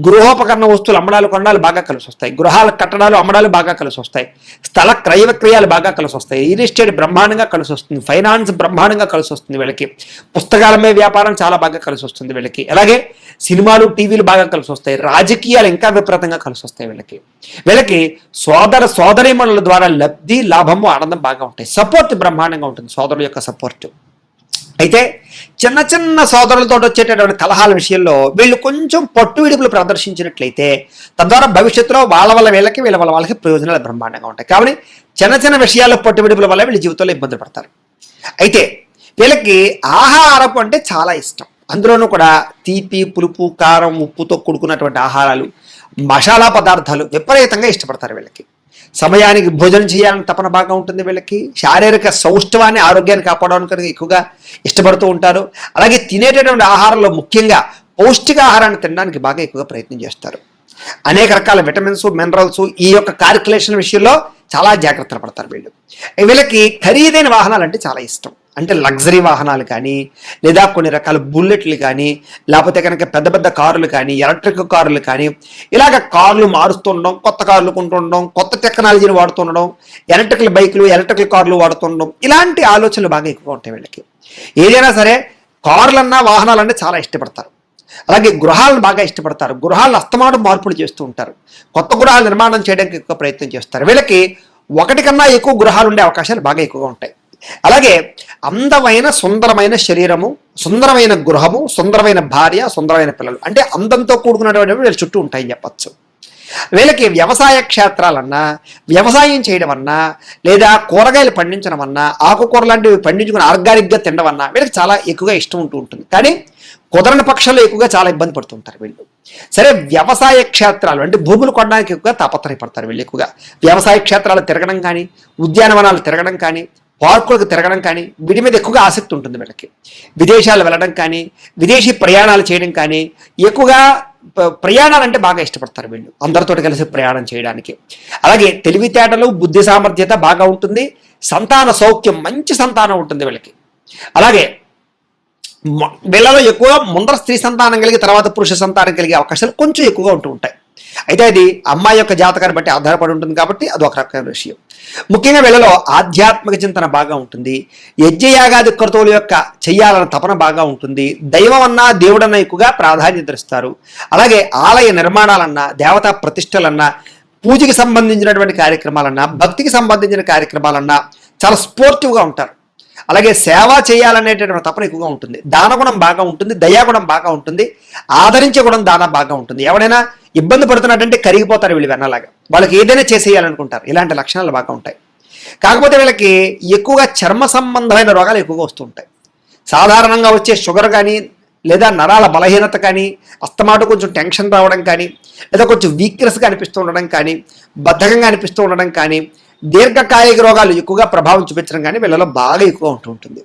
గృహోపకరణ వస్తువులు అమ్మడాలు, కొనడాలు బాగా కలిసి వస్తాయి. గృహాల కట్టడాలు, అమ్మడాలు బాగా కలిసి వస్తాయి. స్థల క్రయ విక్రయాలు బాగా కలిసి వస్తాయి. రియల్ ఎస్టేట్ బ్రహ్మాండంగా కలిసి వస్తుంది. ఫైనాన్స్ బ్రహ్మాండంగా కలిసి వస్తుంది వీళ్ళకి. పుస్తకాల మీద వ్యాపారం చాలా బాగా కలిసి వస్తుంది వీళ్ళకి. అలాగే సినిమాలు, టీవీలు బాగా కలిసి వస్తాయి. రాజకీయాలు ఇంకా విపరీతంగా కలిసి వస్తాయి వీళ్ళకి సోదరీమణుల ద్వారా లబ్ధి, లాభము, ఆనందం బాగా ఉంటాయి. సపోర్ట్ బ్రహ్మాండంగా ఉంటుంది, సోదరుల యొక్క సపోర్ట్. అయితే చిన్న చిన్న సోదరులతో వచ్చేటటువంటి కలహాల విషయంలో వీళ్ళు కొంచెం పట్టు విడుపులు ప్రదర్శించినట్లయితే తద్వారా భవిష్యత్తులో వాళ్ళ వల్ల వీళ్ళకి, వీళ్ళ వల్ల వాళ్ళకి ప్రయోజనాలు బ్రహ్మాండంగా ఉంటాయి. కాబట్టి చిన్న చిన్న విషయాల్లో పట్టు విడుపుల వల్ల వీళ్ళ జీవితంలో ఇబ్బందులు పడతారు. అయితే వీళ్ళకి ఆహారపు అంటే చాలా ఇష్టం. అందులోనూ కూడా తీపి, పులుపు, కారం, ఉప్పుతో కూడుకున్నటువంటి ఆహారాలు, మసాలా పదార్థాలు విపరీతంగా ఇష్టపడతారు వీళ్ళకి. సమయానికి భోజనం చేయాలని తపన బాగా ఉంటుంది వీళ్ళకి. శారీరక సౌష్ఠవాన్ని, ఆరోగ్యాన్ని కాపాడడానికి ఎక్కువగా ఇష్టపడుతూ ఉంటారు. అలాగే తినేటటువంటి ఆహారంలో ముఖ్యంగా పౌష్టికాహారాన్ని తినడానికి బాగా ఎక్కువగా ప్రయత్నం చేస్తారు. అనేక రకాల విటమిన్స్, మినరల్స్ ఈ యొక్క కాల్కులేషన్ విషయంలో చాలా జాగ్రత్తలు పడతారు వీళ్ళకి ఖరీదైన వాహనాలు అంటే చాలా ఇష్టం. అంటే లగ్జరీ వాహనాలు కానీ, లేదా కొన్ని రకాల బుల్లెట్లు కానీ, లేకపోతే కనుక పెద్ద పెద్ద కారులు కానీ, ఎలక్ట్రిక్ కార్లు కానీ, ఇలాగ కార్లు మారుస్తుండడం, కొత్త కార్లు కొంటుండడం, కొత్త టెక్నాలజీని వాడుతుండడం, ఎలక్ట్రికల్ బైకులు, ఎలక్ట్రికల్ కార్లు వాడుతుండడం, ఇలాంటి ఆలోచనలు బాగా ఎక్కువగా ఉంటాయి వీళ్ళకి. ఏదైనా సరే కార్లన్నా, వాహనాలన్నా చాలా ఇష్టపడతారు. అలాగే గృహాలను బాగా ఇష్టపడతారు. గృహాలను అస్తమానం మార్పులు చేస్తూ ఉంటారు. కొత్త గృహాలు నిర్మాణం చేయడానికి ఎక్కువ ప్రయత్నం చేస్తారు. వీళ్ళకి ఒకటి కన్నా ఎక్కువ గృహాలు ఉండే అవకాశాలు బాగా ఎక్కువగా ఉంటాయి. అలాగే అందమైన సుందరమైన శరీరము, సుందరమైన గృహము, సుందరమైన భార్య, సుందరమైన పిల్లలు, అంటే అందంతో కూడుకున్నటువంటి వీళ్ళ చుట్టూ ఉంటాయని చెప్పచ్చు. వీళ్ళకి వ్యవసాయ క్షేత్రాలన్నా, వ్యవసాయం చేయడం అన్నా, లేదా కూరగాయలు పండించడం అన్నా, ఆకుకూర లాంటివి పండించుకుని ఆర్గానిక్గా తినడం అన్నా వీళ్ళకి చాలా ఎక్కువగా ఇష్టం ఉంటూ ఉంటుంది. కానీ కుదరని పక్షంలో ఎక్కువగా చాలా ఇబ్బంది పడుతుంటారు వీళ్ళు. సరే, వ్యవసాయ క్షేత్రాలు అంటే భూములు కొనడానికి ఎక్కువగా తాపత్రయపడతారు వీళ్ళు. ఎక్కువగా వ్యవసాయ క్షేత్రాలు తిరగడం కానీ, ఉద్యానవనాలు తిరగడం కానీ, పార్కులకు తిరగడం కానీ వీటి మీద ఎక్కువగా ఆసక్తి ఉంటుంది వీళ్ళకి. విదేశాలు వెళ్ళడం కానీ, విదేశీ ప్రయాణాలు చేయడం కానీ, ఎక్కువగా ప్రయాణాలు అంటే బాగా ఇష్టపడతారు వీళ్ళు, అందరితో కలిసి ప్రయాణం చేయడానికి. అలాగే తెలివితేటలు, బుద్ధి సామర్థ్యత బాగా ఉంటుంది. సంతాన సౌఖ్యం, మంచి సంతానం ఉంటుంది వీళ్ళకి. అలాగే వీళ్ళలో ఎక్కువ ముందర స్త్రీ సంతానం కలిగి తర్వాత పురుష సంతానం కలిగే అవకాశాలు కొంచెం ఎక్కువగా ఉంటూ ఉంటాయి. అయితే అది అమ్మాయి యొక్క జాతకాన్ని బట్టి ఆధారపడి ఉంటుంది కాబట్టి అది ఒక రకమైన విషయం. ముఖ్యంగా వీళ్ళలో ఆధ్యాత్మిక చింతన బాగా ఉంటుంది. యజ్ఞయాగాది క్రతువుల యొక్క చెయ్యాలన్న తపన బాగా ఉంటుంది. దైవం అన్నా దేవుడన్నా ఎక్కువగా ప్రాధాన్యత ఇస్తారు. అలాగే ఆలయ నిర్మాణాలన్నా, దేవతా ప్రతిష్టలన్నా, పూజకి సంబంధించినటువంటి కార్యక్రమాలన్నా, భక్తికి సంబంధించిన కార్యక్రమాలన్నా చాలా స్పోర్టివ్గా ఉంటారు. అలాగే సేవ చేయాలనేటటువంటి తపన ఎక్కువగా ఉంటుంది. దానగుణం బాగా ఉంటుంది, దయాగుణం బాగా ఉంటుంది, ఆదరించే గుణం దాన బాగా ఉంటుంది. ఎవడైనా ఇబ్బంది పడుతున్నట్టంటే కరిగిపోతారు వీళ్ళు వెన్నలాగా, వాళ్ళకి ఏదైనా చేసేయాలనుకుంటారు. ఇలాంటి లక్షణాలు బాగా ఉంటాయి. కాకపోతే వీళ్ళకి ఎక్కువగా చర్మ సంబంధమైన రోగాలు ఎక్కువగా వస్తూ ఉంటాయి. సాధారణంగా వచ్చే షుగర్ కానీ, లేదా నరాల బలహీనత కానీ, అస్తమాటు కొంచెం టెన్షన్ రావడం కానీ, లేదా కొంచెం వీక్నెస్గా అనిపిస్తూ ఉండడం కానీ, బద్ధకంగా అనిపిస్తూ ఉండడం కానీ, దీర్ఘకాలిక రోగాలు ఎక్కువగా ప్రభావం చూపించడం కానీ వీళ్ళలో బాగా ఎక్కువ ఉంటూ ఉంటుంది.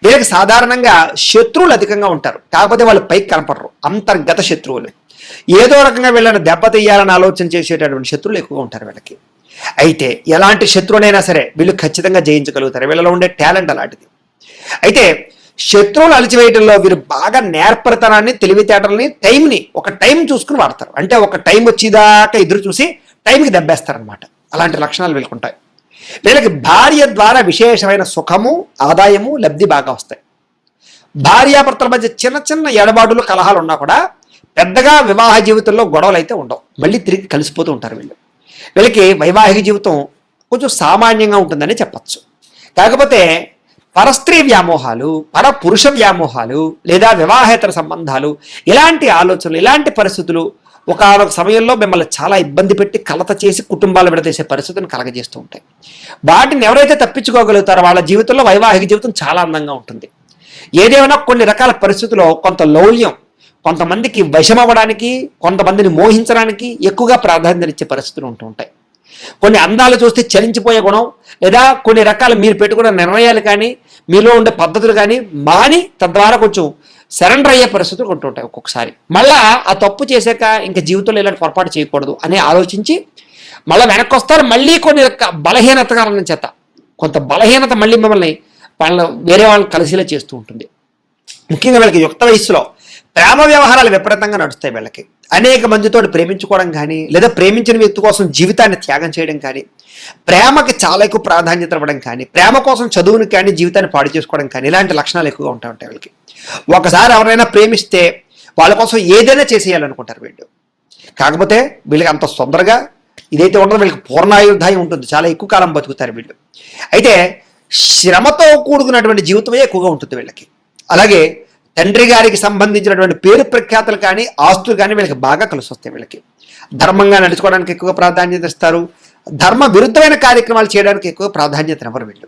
వీళ్ళకి సాధారణంగా శత్రువులు అధికంగా ఉంటారు. కాకపోతే వాళ్ళు పైకి కనపడరు, అంతర్గత శత్రువులు. ఏదో రకంగా వీళ్ళని దెబ్బతీయాలని ఆలోచన చేసేటటువంటి శత్రువులు ఎక్కువగా ఉంటారు వీళ్ళకి. అయితే ఎలాంటి శత్రువునైనా సరే వీళ్ళు ఖచ్చితంగా జయించగలుగుతారు. వీళ్ళలో ఉండే టాలెంట్ అలాంటిది. అయితే శత్రువులు అణిచివేయడంలో వీరు బాగా నేర్పరితనాన్ని, తెలివితేటల్ని, టైంని ఒక టైం చూసుకుని వాడతారు. అంటే ఒక టైం వచ్చేదాకా ఎదురు చూసి టైంకి దెబ్బేస్తారనమాట. అలాంటి లక్షణాలు వీళ్ళకుంటాయి. వీళ్ళకి భార్య ద్వారా విశేషమైన సుఖము, ఆదాయము, లబ్ధి బాగా వస్తాయి. భార్యాభర్తల మధ్య చిన్న చిన్న ఎడబాటులు, కలహాలు ఉన్నా కూడా పెద్దగా వివాహ జీవితంలో గొడవలు అయితే ఉండవు. మళ్ళీ తిరిగి కలిసిపోతూ ఉంటారు వీళ్ళు. వీళ్ళకి వైవాహిక జీవితం కొంచెం సామాన్యంగా ఉంటుందని చెప్పచ్చు. కాకపోతే పరస్త్రీ వ్యామోహాలు, పరపురుష వ్యామోహాలు, లేదా వివాహేతర సంబంధాలు, ఇలాంటి ఆలోచనలు, ఇలాంటి పరిస్థితులు ఒకనొక సమయంలో మిమ్మల్ని చాలా ఇబ్బంది పెట్టి కలత చేసి కుటుంబాలు విడదీసే పరిస్థితిని కలగజేస్తూ ఉంటాయి. వాటిని ఎవరైతే తప్పించుకోగలుగుతారో వాళ్ళ జీవితంలో వైవాహిక జీవితం చాలా అందంగా ఉంటుంది. ఏదేమైనా కొన్ని రకాల పరిస్థితుల్లో కొంత లౌల్యం, కొంతమందికి వశమవ్వడానికి, కొంతమందిని మోహించడానికి ఎక్కువగా ప్రాధాన్యత ఇచ్చే పరిస్థితులు ఉంటూ ఉంటాయి. కొన్ని అందాలు చూస్తే చలించిపోయే గుణం, లేదా కొన్ని రకాల మీరు పెట్టుకున్న నిర్ణయాలు కానీ, మీలో ఉండే పద్ధతులు కానీ మాని తద్వారా కొంచెం సరెండర్ అయ్యే పరిస్థితులు ఉంటుంటాయి. ఒక్కొక్కసారి మళ్ళా ఆ తప్పు చేశాక ఇంకా జీవితంలో ఇలాంటి పొరపాటు చేయకూడదు అని ఆలోచించి మళ్ళీ వెనక్కి వస్తారు. మళ్ళీ కొన్ని బలహీనత కారణం చేత కొంత బలహీనత మళ్ళీ మిమ్మల్ని వేరే వాళ్ళని కలిసిలా చేస్తూ ఉంటుంది. ముఖ్యంగా వీళ్ళకి యుక్త వయస్సులో ప్రేమ వ్యవహారాలు విపరీతంగా నడుస్తాయి. వీళ్ళకి అనేక మందితో ప్రేమించుకోవడం కానీ, లేదా ప్రేమించిన వ్యక్తి కోసం జీవితాన్ని త్యాగం చేయడం కానీ, ప్రేమకి చాలా ఎక్కువ ప్రాధాన్యత ఇవ్వడం కానీ, ప్రేమ కోసం చదువుని కానీ జీవితాన్ని పాడు చేసుకోవడం కానీ, ఇలాంటి లక్షణాలు ఎక్కువగా ఉంటాయి వీళ్ళకి. ఒకసారి ఎవరైనా ప్రేమిస్తే వాళ్ళ కోసం ఏదైనా చేసేయాలనుకుంటారు వీళ్ళు. కాకపోతే వీళ్ళకి అంత తొందరగా ఇదైతే ఉండదు. వీళ్ళకి పూర్ణాయుర్దాయం ఉంటుంది, చాలా ఎక్కువ కాలం బతుకుతారు వీళ్ళు. అయితే శ్రమతో కూడుకున్నటువంటి జీవితమే ఎక్కువగా ఉంటుంది వీళ్ళకి. అలాగే తండ్రి గారికి సంబంధించినటువంటి పేరు ప్రఖ్యాతులు కానీ, ఆస్తులు కానీ వీళ్ళకి బాగా కలిసి వస్తాయి. వీళ్ళకి ధర్మంగా నడుచుకోవడానికి ఎక్కువ ప్రాధాన్యత ఇస్తారు. ధర్మ విరుద్ధమైన కార్యక్రమాలు చేయడానికి ఎక్కువ ప్రాధాన్యత ఇవ్వరు వీళ్ళు.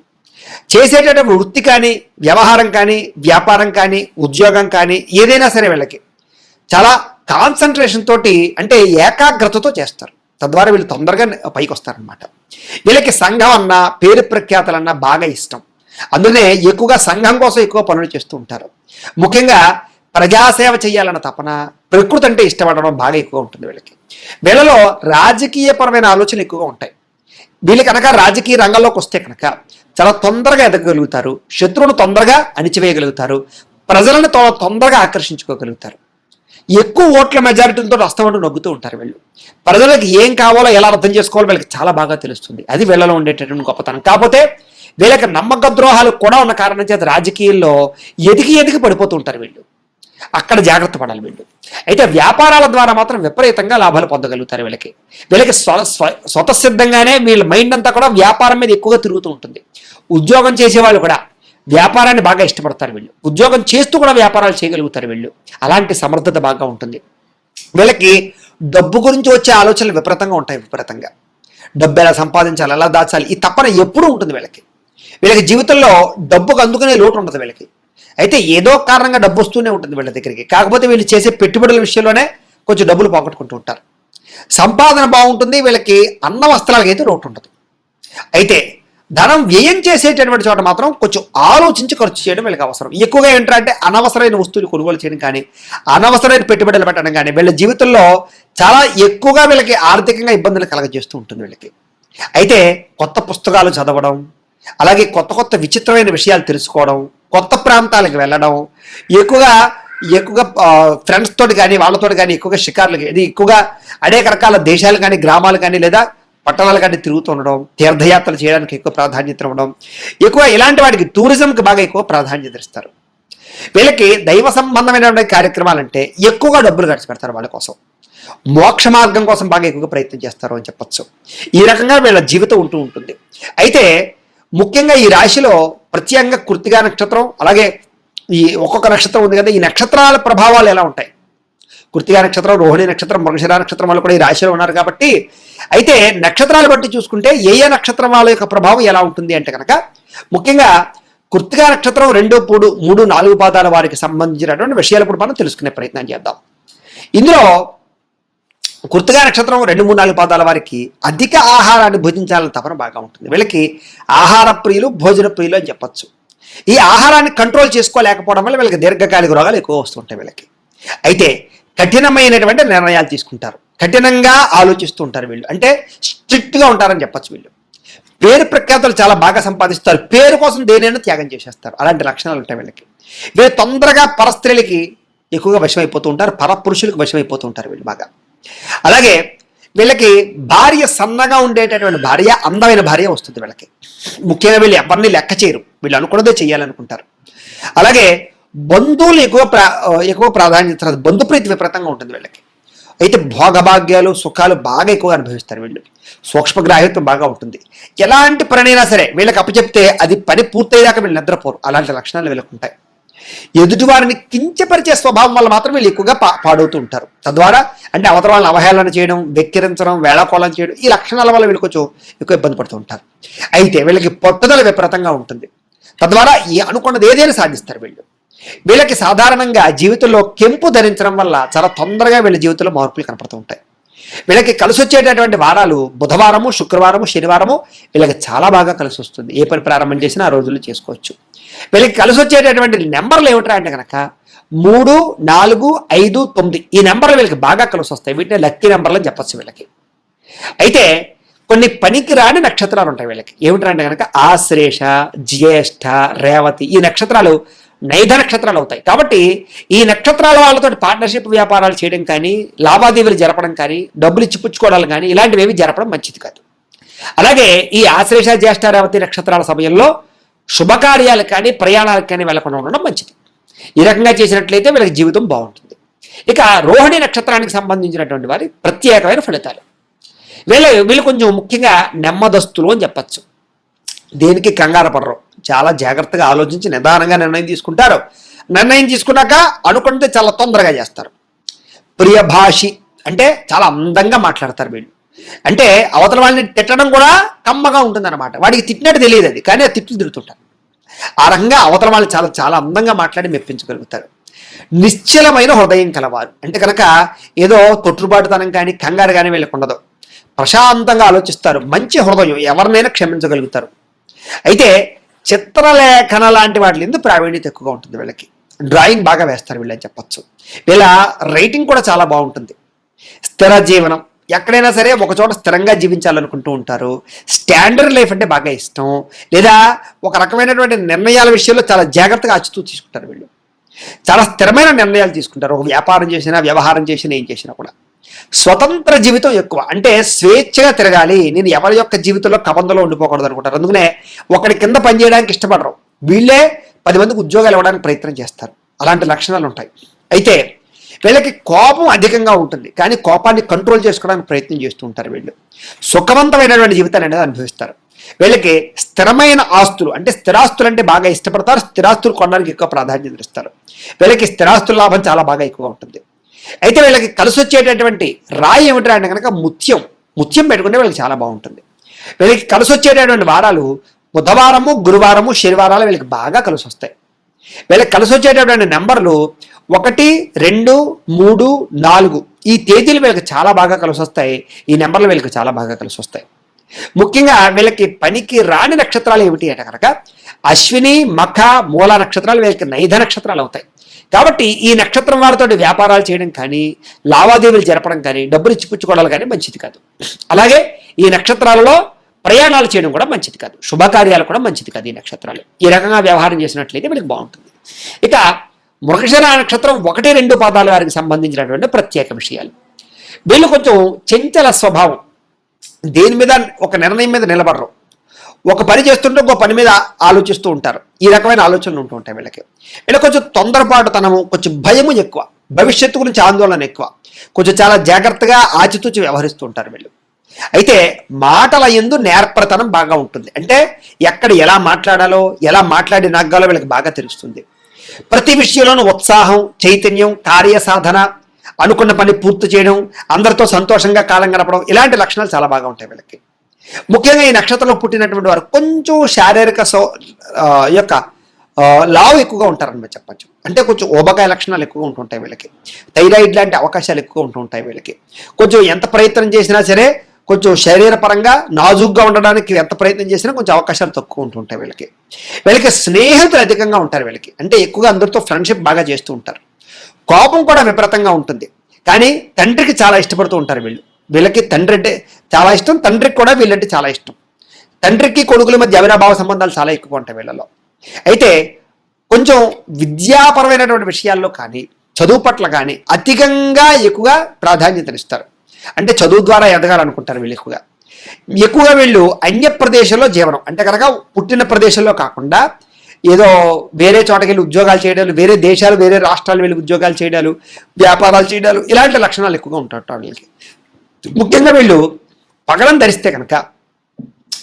చేసేటటువంటి వృత్తి కానీ, వ్యవహారం కానీ, వ్యాపారం కానీ, ఉద్యోగం కానీ ఏదైనా సరే వీళ్ళకి చాలా కాన్సన్ట్రేషన్ తోటి, అంటే ఏకాగ్రతతో చేస్తారు. తద్వారా వీళ్ళు తొందరగా పైకి వస్తారనమాట. వీళ్ళకి సంఘం అన్నా, పేరు ప్రఖ్యాతలన్నా బాగా ఇష్టం. అందుకనే ఎక్కువగా సంఘం కోసం ఎక్కువ పనులు చేస్తూ ఉంటారు. ముఖ్యంగా ప్రజాసేవ చేయాలన్న తపన, ప్రకృతి అంటే ఇష్టపడడం బాగా ఎక్కువ ఉంటుంది వీళ్ళకి. వీళ్ళలో రాజకీయపరమైన ఆలోచనలు ఎక్కువగా ఉంటాయి. వీళ్ళు కనుక రాజకీయ రంగంలోకి వస్తే కనుక చాలా తొందరగా ఎదగగలుగుతారు, శత్రువును తొందరగా అణిచివేయగలుగుతారు, ప్రజలను తొందరగా ఆకర్షించుకోగలుగుతారు. ఎక్కువ ఓట్ల మెజారిటీతో అస్తమంటూ నొగ్గుతూ ఉంటారు వీళ్ళు. ప్రజలకు ఏం కావాలో ఎలా అర్థం చేసుకోవాలో వీళ్ళకి చాలా బాగా తెలుస్తుంది. అది వీళ్ళలో ఉండేటటువంటి గొప్పతనం. కాకపోతే వీళ్ళకి నమ్మక ద్రోహాలు కూడా ఉన్న కారణం చేత రాజకీయాల్లో ఎదిగి పడిపోతూ ఉంటారు వీళ్ళు. అక్కడ జాగ్రత్త పడాలి వీళ్ళు. అయితే వ్యాపారాల ద్వారా మాత్రం విపరీతంగా లాభాలు పొందగలుగుతారు. వీళ్ళకి స్వతసిద్ధంగానే వీళ్ళ మైండ్ అంతా కూడా వ్యాపారం మీద ఎక్కువగా తిరుగుతూ ఉంటుంది. ఉద్యోగం చేసేవాళ్ళు కూడా వ్యాపారాన్ని బాగా ఇష్టపడతారు వీళ్ళు. ఉద్యోగం చేస్తూ కూడా వ్యాపారాలు చేయగలుగుతారు వీళ్ళు. అలాంటి సమర్థత బాగా ఉంటుంది వీళ్ళకి. డబ్బు గురించి వచ్చే ఆలోచనలు విపరీతంగా విపరీతంగా డబ్బు ఎలా సంపాదించాలి, ఎలా దాచాలి, ఈ తప్పన ఎప్పుడూ ఉంటుంది వీళ్ళకి జీవితంలో డబ్బుకు అందుకునే లోటు ఉండదు వీళ్ళకి. అయితే ఏదో కారణంగా డబ్బు వస్తూనే ఉంటుంది వీళ్ళ దగ్గరికి. కాకపోతే వీళ్ళు చేసే పెట్టుబడుల విషయంలోనే కొంచెం డబ్బులు పోగొట్టుకుంటూ ఉంటారు. సంపాదన బాగుంటుంది వీళ్ళకి, అన్న వస్త్రాలకి అయితే లోటు ఉండదు. అయితే ధనం వ్యయం చేసేటటువంటి చోట మాత్రం కొంచెం ఆలోచించి ఖర్చు చేయడం వీళ్ళకి అవసరం. ఎక్కువగా ఏంటంటే అనవసరమైన వస్తువులు కొనుగోలు చేయడం కానీ, అనవసరమైన పెట్టుబడులు పెట్టడం కానీ వీళ్ళ జీవితంలో చాలా ఎక్కువగా వీళ్ళకి ఆర్థికంగా ఇబ్బందులు కలగజేస్తూ ఉంటుంది వీళ్ళకి. అయితే కొత్త పుస్తకాలు చదవడం, అలాగే కొత్త విచిత్రమైన విషయాలు తెలుసుకోవడం, కొత్త ప్రాంతాలకు వెళ్ళడం, ఎక్కువగా ఫ్రెండ్స్ తోటి కానీ వాళ్ళతో కానీ ఎక్కువగా షికార్లు, ఇది ఎక్కువగా అనేక రకాల దేశాలు కానీ గ్రామాలు కానీ లేదా పట్టణాలు కానీ తిరుగుతూ ఉండడం, తీర్థయాత్రలు చేయడానికి ఎక్కువ ప్రాధాన్యత ఇవ్వడం, ఎక్కువ ఇలాంటి వాటికి టూరిజంకి బాగా ఎక్కువ ప్రాధాన్యత ఇస్తారు. వీళ్ళకి దైవ సంబంధమైనటువంటి కార్యక్రమాలంటే ఎక్కువగా డబ్బులు ఖర్చు పెడతారు. వాళ్ళ కోసం మోక్ష మార్గం కోసం బాగా ఎక్కువగా ప్రయత్నం చేస్తారు అని చెప్పచ్చు. ఈ రకంగా వీళ్ళ జీవితం ఉంటుంది. అయితే ముఖ్యంగా ఈ రాశిలో ప్రత్యేకంగా కృత్తికా నక్షత్రం, అలాగే ఈ ఒక్కొక్క నక్షత్రం ఉంది కదా, ఈ నక్షత్రాల ప్రభావాలు ఎలా ఉంటాయి? కృత్తికా నక్షత్రం, రోహిణి నక్షత్రం, మృగశిర నక్షత్రం వాళ్ళు కూడా ఈ రాశిలో ఉన్నారు కాబట్టి, అయితే నక్షత్రాలు బట్టి చూసుకుంటే ఏ నక్షత్రం వాళ్ళ యొక్క ప్రభావం ఎలా ఉంటుంది అంటే కనుక, ముఖ్యంగా కృత్తికా నక్షత్రం 2, 3, 4 పాదాల వారికి సంబంధించినటువంటి విషయాలు ఇప్పుడు మనం తెలుసుకునే ప్రయత్నం చేద్దాం. ఇందులో కృత్తికా నక్షత్రం 2, 3, 4 పాదాల వారికి అధిక ఆహారాన్ని భుజించాలని తపన బాగా ఉంటుంది. వీళ్ళకి ఆహార ప్రియులు, భోజన ప్రియులు అని చెప్పచ్చు. ఈ ఆహారాన్ని కంట్రోల్ చేసుకోలేకపోవడం వల్ల వీళ్ళకి దీర్ఘకాలిక రోగాలు ఎక్కువ వస్తుంటాయి వీళ్ళకి. అయితే కఠినమైనటువంటి నిర్ణయాలు తీసుకుంటారు, కఠినంగా ఆలోచిస్తూ ఉంటారు వీళ్ళు. అంటే స్ట్రిక్ట్గా ఉంటారని చెప్పచ్చు. వీళ్ళు పేరు ప్రఖ్యాతులు చాలా బాగా సంపాదిస్తారు, పేరు కోసం దేనైనా త్యాగం చేసేస్తారు. అలాంటి లక్షణాలు ఉంటాయి వీళ్ళకి. వీళ్ళు తొందరగా పరస్త్రీలకి ఎక్కువగా వశమైపోతూ ఉంటారు, పరపురుషులకు వశమైపోతూ ఉంటారు వీళ్ళు బాగా. అలాగే వీళ్ళకి భార్య సన్నగా ఉండేటటువంటి భార్య, అందమైన భార్య వస్తుంది వీళ్ళకి. ముఖ్యంగా వీళ్ళు ఎవరిని లెక్క చేయరు, వీళ్ళు అనుకున్నదే చేయాలనుకుంటారు. అలాగే బంధువులు ఎక్కువ ప్రాధాన్యత, బంధుప్రీతి విపరీతంగా ఉంటుంది వీళ్ళకి. అయితే భోగభాగ్యాలు, సుఖాలు బాగా ఎక్కువగా అనుభవిస్తారు వీళ్ళు. సూక్ష్మగ్రాహ్యత్వం బాగా ఉంటుంది. ఎలాంటి పనైనా సరే వీళ్ళకి అప్పచెప్తే అది పని పూర్తయ్యాక వీళ్ళు నిద్రపోరు. అలాంటి లక్షణాలు వీళ్ళకు ఉంటాయి. ఎదుటి వారిని కించపరిచే స్వభావం వల్ల మాత్రం వీళ్ళు ఎక్కువగా పాడవుతూ ఉంటారు. తద్వారా అంటే అవతల వాళ్ళని అవహేళన చేయడం, వెక్కిరించడం, వేళాకోళం చేయడం, ఈ లక్షణాల వల్ల వీళ్ళు కొంచెం ఎక్కువ ఇబ్బంది పడుతూ ఉంటారు. అయితే వీళ్ళకి పట్టుదల విపరీతంగా ఉంటుంది. తద్వారా అనుకున్నది ఏదైనా సాధిస్తారు వీళ్ళు. వీళ్ళకి సాధారణంగా జీవితంలో కెంపు ధరించడం వల్ల చాలా తొందరగా వీళ్ళ జీవితంలో మార్పులు కనపడుతూ ఉంటాయి. వీళ్ళకి కలిసి వచ్చేటటువంటి వారాలు బుధవారము, శుక్రవారము, శనివారము వీళ్ళకి చాలా బాగా కలిసి వస్తుంది. ఏ పని ప్రారంభం చేసినా ఆ రోజుల్లో చేసుకోవచ్చు. వీళ్ళకి కలిసి వచ్చేటటువంటి నెంబర్లు ఏమిటా అంటే కనుక 3, 4, 5, 9 ఈ నెంబర్లు వీళ్ళకి బాగా కలిసి వస్తాయి. వీటిని లక్కీ నెంబర్లు అని చెప్పచ్చు వీళ్ళకి. అయితే కొన్ని పనికి రాని నక్షత్రాలు ఉంటాయి వీళ్ళకి. ఏమిటంటే కనుక ఆశ్లేష, జ్యేష్ఠ, రేవతి ఈ నక్షత్రాలు నైధ నక్షత్రాలు అవుతాయి. కాబట్టి ఈ నక్షత్రాల వాళ్ళతో పార్ట్నర్షిప్ వ్యాపారాలు చేయడం కానీ, లావాదేవీలు జరపడం కానీ, డబ్బులు ఇచ్చిపుచ్చుకోవడాలు కానీ ఇలాంటివి ఏవి జరపడం మంచిది కాదు. అలాగే ఈ ఆశ్లేష, జ్యేష్ఠ, రేవతి నక్షత్రాల సమయంలో శుభకార్యాలకు కానీ, ప్రయాణాలకు కానీ వెళ్లకుండా ఉండడం మంచిది. ఈ రకంగా చేసినట్లయితే వీళ్ళకి జీవితం బాగుంటుంది. ఇక రోహిణి నక్షత్రానికి సంబంధించినటువంటి వారి ప్రత్యేకమైన ఫలితాలు. వీళ్ళు కొంచెం ముఖ్యంగా నెమ్మదస్తులు అని చెప్పచ్చు. దేనికి కంగారు పడరు, చాలా జాగ్రత్తగా ఆలోచించి నిదానంగా నిర్ణయం తీసుకుంటారు. నిర్ణయం తీసుకున్నాక అనుకుంటే చాలా తొందరగా చేస్తారు. ప్రియభాషి అంటే చాలా అందంగా మాట్లాడతారు వీళ్ళు. అంటే అవతల వాళ్ళని తిట్టడం కూడా కమ్మగా ఉంటుందన్నమాట. వాడికి తిట్టినట్టు తెలియదు అది, కానీ ఆ తిట్లు తిడుతుంటారు. ఆ రకంగా అవతల వాళ్ళు చాలా చాలా అందంగా మాట్లాడి మెప్పించగలుగుతారు. నిశ్చలమైన హృదయం కలవారు అంటే కనుక ఏదో తొట్టుబాటుతనం కానీ కంగారు కానీ వీళ్ళకు ఉండదు. ప్రశాంతంగా ఆలోచిస్తారు, మంచి హృదయం, ఎవరినైనా క్షమించగలుగుతారు. అయితే చిత్రలేఖన లాంటి వాటి ఎందుకు ప్రావీణ్యత ఎక్కువగా ఉంటుంది వీళ్ళకి. డ్రాయింగ్ బాగా వేస్తారు వీళ్ళని చెప్పచ్చు. వీళ్ళ రైటింగ్ కూడా చాలా బాగుంటుంది. స్థిర జీవనం, ఎక్కడైనా సరే ఒక చోట స్థిరంగా జీవించాలనుకుంటూ ఉంటారు. స్టాండర్డ్ లైఫ్ అంటే బాగా ఇష్టం, లేదా ఒక రకమైనటువంటి నిర్ణయాల విషయంలో చాలా జాగ్రత్తగా ఆచితూ తీసుకుంటారు వీళ్ళు. చాలా స్థిరమైన నిర్ణయాలు తీసుకుంటారు. ఒక వ్యాపారం చేసినా, వ్యవహారం చేసినా, ఏం చేసినా కూడా. స్వతంత్ర జీవితం ఎక్కువ, అంటే స్వేచ్ఛగా తిరగాలి, నేను ఎవరి యొక్క జీవితంలో కబంధంలో ఉండిపోకూడదు అనుకుంటారు. అందుకనే ఒకరి కింద పనిచేయడానికి ఇష్టపడరు. వీళ్ళే 10 మందికి ఉద్యోగాలు ఇవ్వడానికి ప్రయత్నం చేస్తారు. అలాంటి లక్షణాలు ఉంటాయి. అయితే వీళ్ళకి కోపం అధికంగా ఉంటుంది, కానీ కోపాన్ని కంట్రోల్ చేసుకోవడానికి ప్రయత్నం చేస్తూ ఉంటారు. వీళ్ళు సుఖవంతమైనటువంటి జీవితాన్ని అనేది అనుభవిస్తారు. వీళ్ళకి స్థిరమైన ఆస్తులు అంటే స్థిరాస్తులు అంటే బాగా ఇష్టపడతారు. స్థిరాస్తులు కొనడానికి ఎక్కువ ప్రాధాన్యత ఇస్తారు. వీళ్ళకి స్థిరాస్తుల లాభం చాలా బాగా ఎక్కువగా ఉంటుంది. అయితే వీళ్ళకి కలిసి వచ్చేటటువంటి రాయి ఏమిటంటే అంటే కనుక ముత్యం పెట్టుకుంటే వీళ్ళకి చాలా బాగుంటుంది. వీళ్ళకి కలిసి వచ్చేటటువంటి వారాలు బుధవారము, గురువారము, శనివారాలు వీళ్ళకి బాగా కలిసి వస్తాయి. వీళ్ళకి కలిసి వచ్చేటటువంటి నెంబర్లు 1, 2, 3, 4 ఈ తేదీలు వీళ్ళకి చాలా బాగా కలిసి వస్తాయి. ఈ నెంబర్లు వీళ్ళకి చాలా బాగా కలిసి వస్తాయి. ముఖ్యంగా వీళ్ళకి పనికి రాని నక్షత్రాలు ఏమిటి అంటే కనుక అశ్విని, మఖ, మూల నక్షత్రాలు వీళ్ళకి నైధ నక్షత్రాలు అవుతాయి. కాబట్టి ఈ నక్షత్రం వారితో వ్యాపారాలు చేయడం కానీ, లావాదేవీలు జరపడం కానీ, డబ్బులు ఇచ్చిపుచ్చుకోవడాలు కానీ మంచిది కాదు. అలాగే ఈ నక్షత్రాలలో ప్రయాణాలు చేయడం కూడా మంచిది కాదు. శుభకార్యాలు కూడా మంచిది కాదు. ఈ నక్షత్రాలు ఈ రకంగా వ్యవహారం చేసినట్లయితే వీళ్ళకి బాగుంటుంది. ఇక మృగశిర నక్షత్రం 1, 2 పాదాల వారికి సంబంధించినటువంటి ప్రత్యేక విషయాలు. వీళ్ళు కొంచెం చంచల స్వభావం, దేని మీద ఒక నిర్ణయం మీద నిలబడరు. ఒక పని చేస్తుంటే ఇంకో పని మీద ఆలోచిస్తూ ఉంటారు. ఈ రకమైన ఆలోచనలు ఉంటూ ఉంటాయి వీళ్ళకి. వీళ్ళకి కొంచెం తొందరపాటుతనము, కొంచెం భయము ఎక్కువ, భవిష్యత్తు గురించి ఆందోళన ఎక్కువ, కొంచెం చాలా జాగ్రత్తగా ఆచితూచి వ్యవహరిస్తూ ఉంటారు వీళ్ళు. అయితే మాటల యందు నేర్పరతనం బాగా ఉంటుంది. అంటే ఎక్కడ ఎలా మాట్లాడాలో, ఎలా మాట్లాడి నగ్గాలో వీళ్ళకి బాగా తెలుస్తుంది. ప్రతి విషయంలోనూ ఉత్సాహం, చైతన్యం, కార్యసాధన, అనుకున్న పని పూర్తి చేయడం, అందరితో సంతోషంగా కాలం గడపడం, ఇలాంటి లక్షణాలు చాలా బాగా ఉంటాయి వీళ్ళకి. ముఖ్యంగా ఈ నక్షత్రంలో పుట్టినటువంటి వారు కొంచెం శారీరక యొక్క లావు ఎక్కువగా ఉంటారని చెప్పచ్చు. అంటే కొంచెం ఊబకాయ లక్షణాలు ఎక్కువగా ఉంటుంటాయి వీళ్ళకి. థైరాయిడ్ లాంటి అవకాశాలు ఎక్కువ ఉంటుంటాయి వీళ్ళకి. కొంచెం ఎంత ప్రయత్నం చేసినా సరే కొంచెం శరీరపరంగా నాజుగ్గా ఉండడానికి ఎంత ప్రయత్నం చేసినా కొంచెం అవకాశాలు తక్కువ ఉంటుంటాయి వీళ్ళకి. వీళ్ళకి స్నేహితులు అధికంగా ఉంటారు వీళ్ళకి. అంటే ఎక్కువగా అందరితో ఫ్రెండ్షిప్ బాగా చేస్తూ ఉంటారు. కోపం కూడా విపరీతంగా ఉంటుంది, కానీ తండ్రికి చాలా ఇష్టపడుతూ ఉంటారు వీళ్ళు. వీళ్ళకి తండ్రి అంటే చాలా ఇష్టం, తండ్రికి కూడా వీళ్ళంటే చాలా ఇష్టం. తండ్రికి కొడుకుల మధ్య అవినాభావ సంబంధాలు చాలా ఎక్కువ ఉంటాయి వీళ్ళలో. అయితే కొంచెం విద్యాపరమైనటువంటి విషయాల్లో కానీ, చదువు పట్ల కానీ అధికంగా ఎక్కువగా ప్రాధాన్యతనిస్తారు. అంటే చదువు ద్వారా ఎదగాలనుకుంటారు వీళ్ళు ఎక్కువగా వీళ్ళు అన్య ప్రదేశంలో జీవనం అంటే కనుక పుట్టిన ప్రదేశంలో కాకుండా ఏదో వేరే చోటకి వెళ్ళి ఉద్యోగాలు చేయడాలు, వేరే దేశాలు, వేరే రాష్ట్రాలు వెళ్ళి ఉద్యోగాలు చేయడాలు, వ్యాపారాలు చేయడాలు, ఇలాంటి లక్షణాలు ఎక్కువగా ఉంటారు వీళ్ళకి. ముఖ్యంగా వీళ్ళు పగడం ధరిస్తే కనుక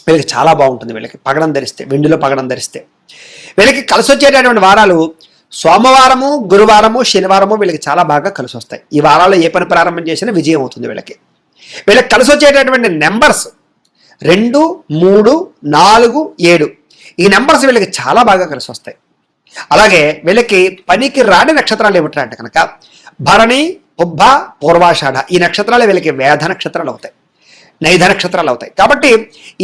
వీళ్ళకి చాలా బాగుంటుంది. వీళ్ళకి పగడం ధరిస్తే, వెండిలో పగడం ధరిస్తే వీళ్ళకి కలిసి వచ్చేటటువంటి వారాలు సోమవారము, గురువారము, శనివారము వీళ్ళకి చాలా బాగా కలిసి వస్తాయి. ఈ వారాల్లో ఏ పని ప్రారంభం చేసినా విజయం అవుతుంది వీళ్ళకి. వీళ్ళకి కలిసి వచ్చేటటువంటి నెంబర్స్ 2, 3, 4, 7 ఈ నెంబర్స్ వీళ్ళకి చాలా బాగా కలిసి వస్తాయి. అలాగే వీళ్ళకి పనికి రాని నక్షత్రాలు ఏమిటంటే అంటే కనుక భరణి, పుబ్బ, పూర్వాషాఢ ఈ నక్షత్రాలు వీళ్ళకి వేధ నక్షత్రాలు అవుతాయి, నైధ నక్షత్రాలు అవుతాయి. కాబట్టి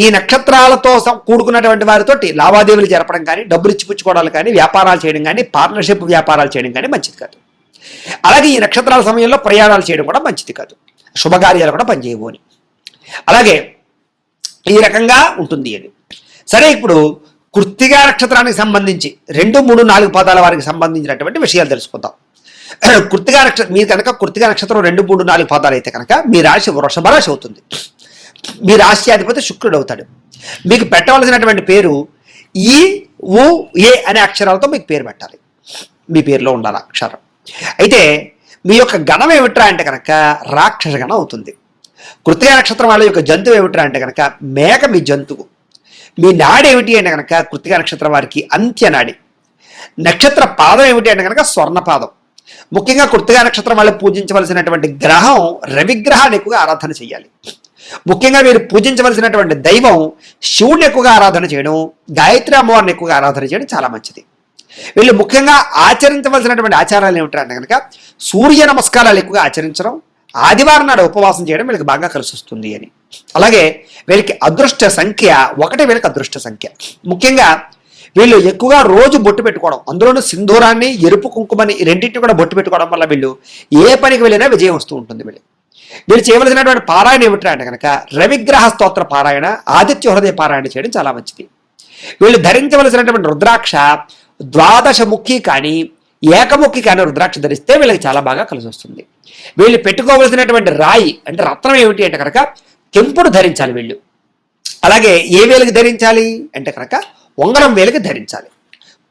ఈ నక్షత్రాలతో కూడుకున్నటువంటి వారితోటి లావాదేవీలు జరపడం కానీ, డబ్బులు ఇచ్చిపుచ్చుకోవడాలు కానీ, వ్యాపారాలు చేయడం కానీ, పార్ట్నర్షిప్ వ్యాపారాలు చేయడం కానీ మంచిది కాదు. అలాగే ఈ నక్షత్రాల సమయంలో ప్రయాణాలు చేయడం కూడా మంచిది కాదు, శుభకార్యాలు కూడా పనిచేయవు అని. అలాగే ఈ రకంగా ఉంటుంది అని. సరే, ఇప్పుడు కృత్తికా నక్షత్రానికి సంబంధించి 2, 3, 4 పాదాల వారికి సంబంధించినటువంటి విషయాలు తెలుసుకుందాం. కృత్తికా నక్షత్రం మీరు కనుక కృత్తికా నక్షత్రం 2, 3, 4 పాదాలు అయితే కనుక మీ రాశి వృషభ రాశి అవుతుంది. మీ రాశి అధిపతి శుక్రుడు అవుతాడు. మీకు పెట్టవలసినటువంటి పేరు ఈ, ఉ, ఏ అనే అక్షరాలతో మీకు పేరు పెట్టాలి. మీ పేరులో ఉండాలి అక్షరం. అయితే మీ యొక్క గణం ఏమిట్రా అంటే కనుక రాక్షస గణం అవుతుంది. కృత్తికా నక్షత్రం వాళ్ళ యొక్క జంతువు ఏమిట్రా అంటే కనుక మేక మీ జంతువు. మీ నాడి ఏమిటి అంటే కనుక కృత్తికా నక్షత్రం వారికి అంత్యనాడి. నక్షత్ర పాదం ఏమిటి అంటే కనుక స్వర్ణపాదం. ముఖ్యంగా కృత్తికా నక్షత్రం వాళ్ళు పూజించవలసినటువంటి గ్రహం రవిగ్రహాన్ని ఎక్కువగా ఆరాధన చేయాలి. ముఖ్యంగా మీరు పూజించవలసినటువంటి దైవం శివుడిని ఎక్కువగా ఆరాధన చేయడం, గాయత్రి అమ్మవారిని ఎక్కువగా ఆరాధన చేయడం చాలా మంచిది. వీళ్ళు ముఖ్యంగా ఆచరించవలసినటువంటి ఆచారాలు ఏమిటంటే కనుక సూర్య నమస్కారాలు ఎక్కువగా ఆచరించడం, ఆదివారం నాడు ఉపవాసం చేయడం వీళ్ళకి బాగా కలిసి వస్తుంది అని. అలాగే వీళ్ళకి అదృష్ట సంఖ్య 1 వీళ్ళకి అదృష్ట సంఖ్య. ముఖ్యంగా వీళ్ళు ఎక్కువగా రోజు బొట్టు పెట్టుకోవడం, అందులోనూ సింధూరాన్ని, ఎరుపు కుంకుమని రెండింటిని కూడా బొట్టు పెట్టుకోవడం వల్ల వీళ్ళు ఏ పనికి వెళ్ళినా విజయం వస్తూ ఉంటుంది. వీళ్ళు చేయవలసినటువంటి పారాయణ ఏమిటంటే అంటే కనుక రవిగ్రహ స్తోత్ర పారాయణ, ఆదిత్య హృదయ పారాయణ చేయడం చాలా మంచిది. వీళ్ళు ధరించవలసినటువంటి రుద్రాక్ష 12 ముఖి కానీ, ఏకముఖి కానీ రుద్రాక్ష ధరిస్తే వీళ్ళకి చాలా బాగా కలిసి వస్తుంది. వీళ్ళు పెట్టుకోవలసినటువంటి రాయి అంటే రత్నం ఏమిటి అంటే కనుక కెంపుడు ధరించాలి వీళ్ళు. అలాగే ఏ వేలికి ధరించాలి అంటే కనుక ఉంగరం వేలికి ధరించాలి.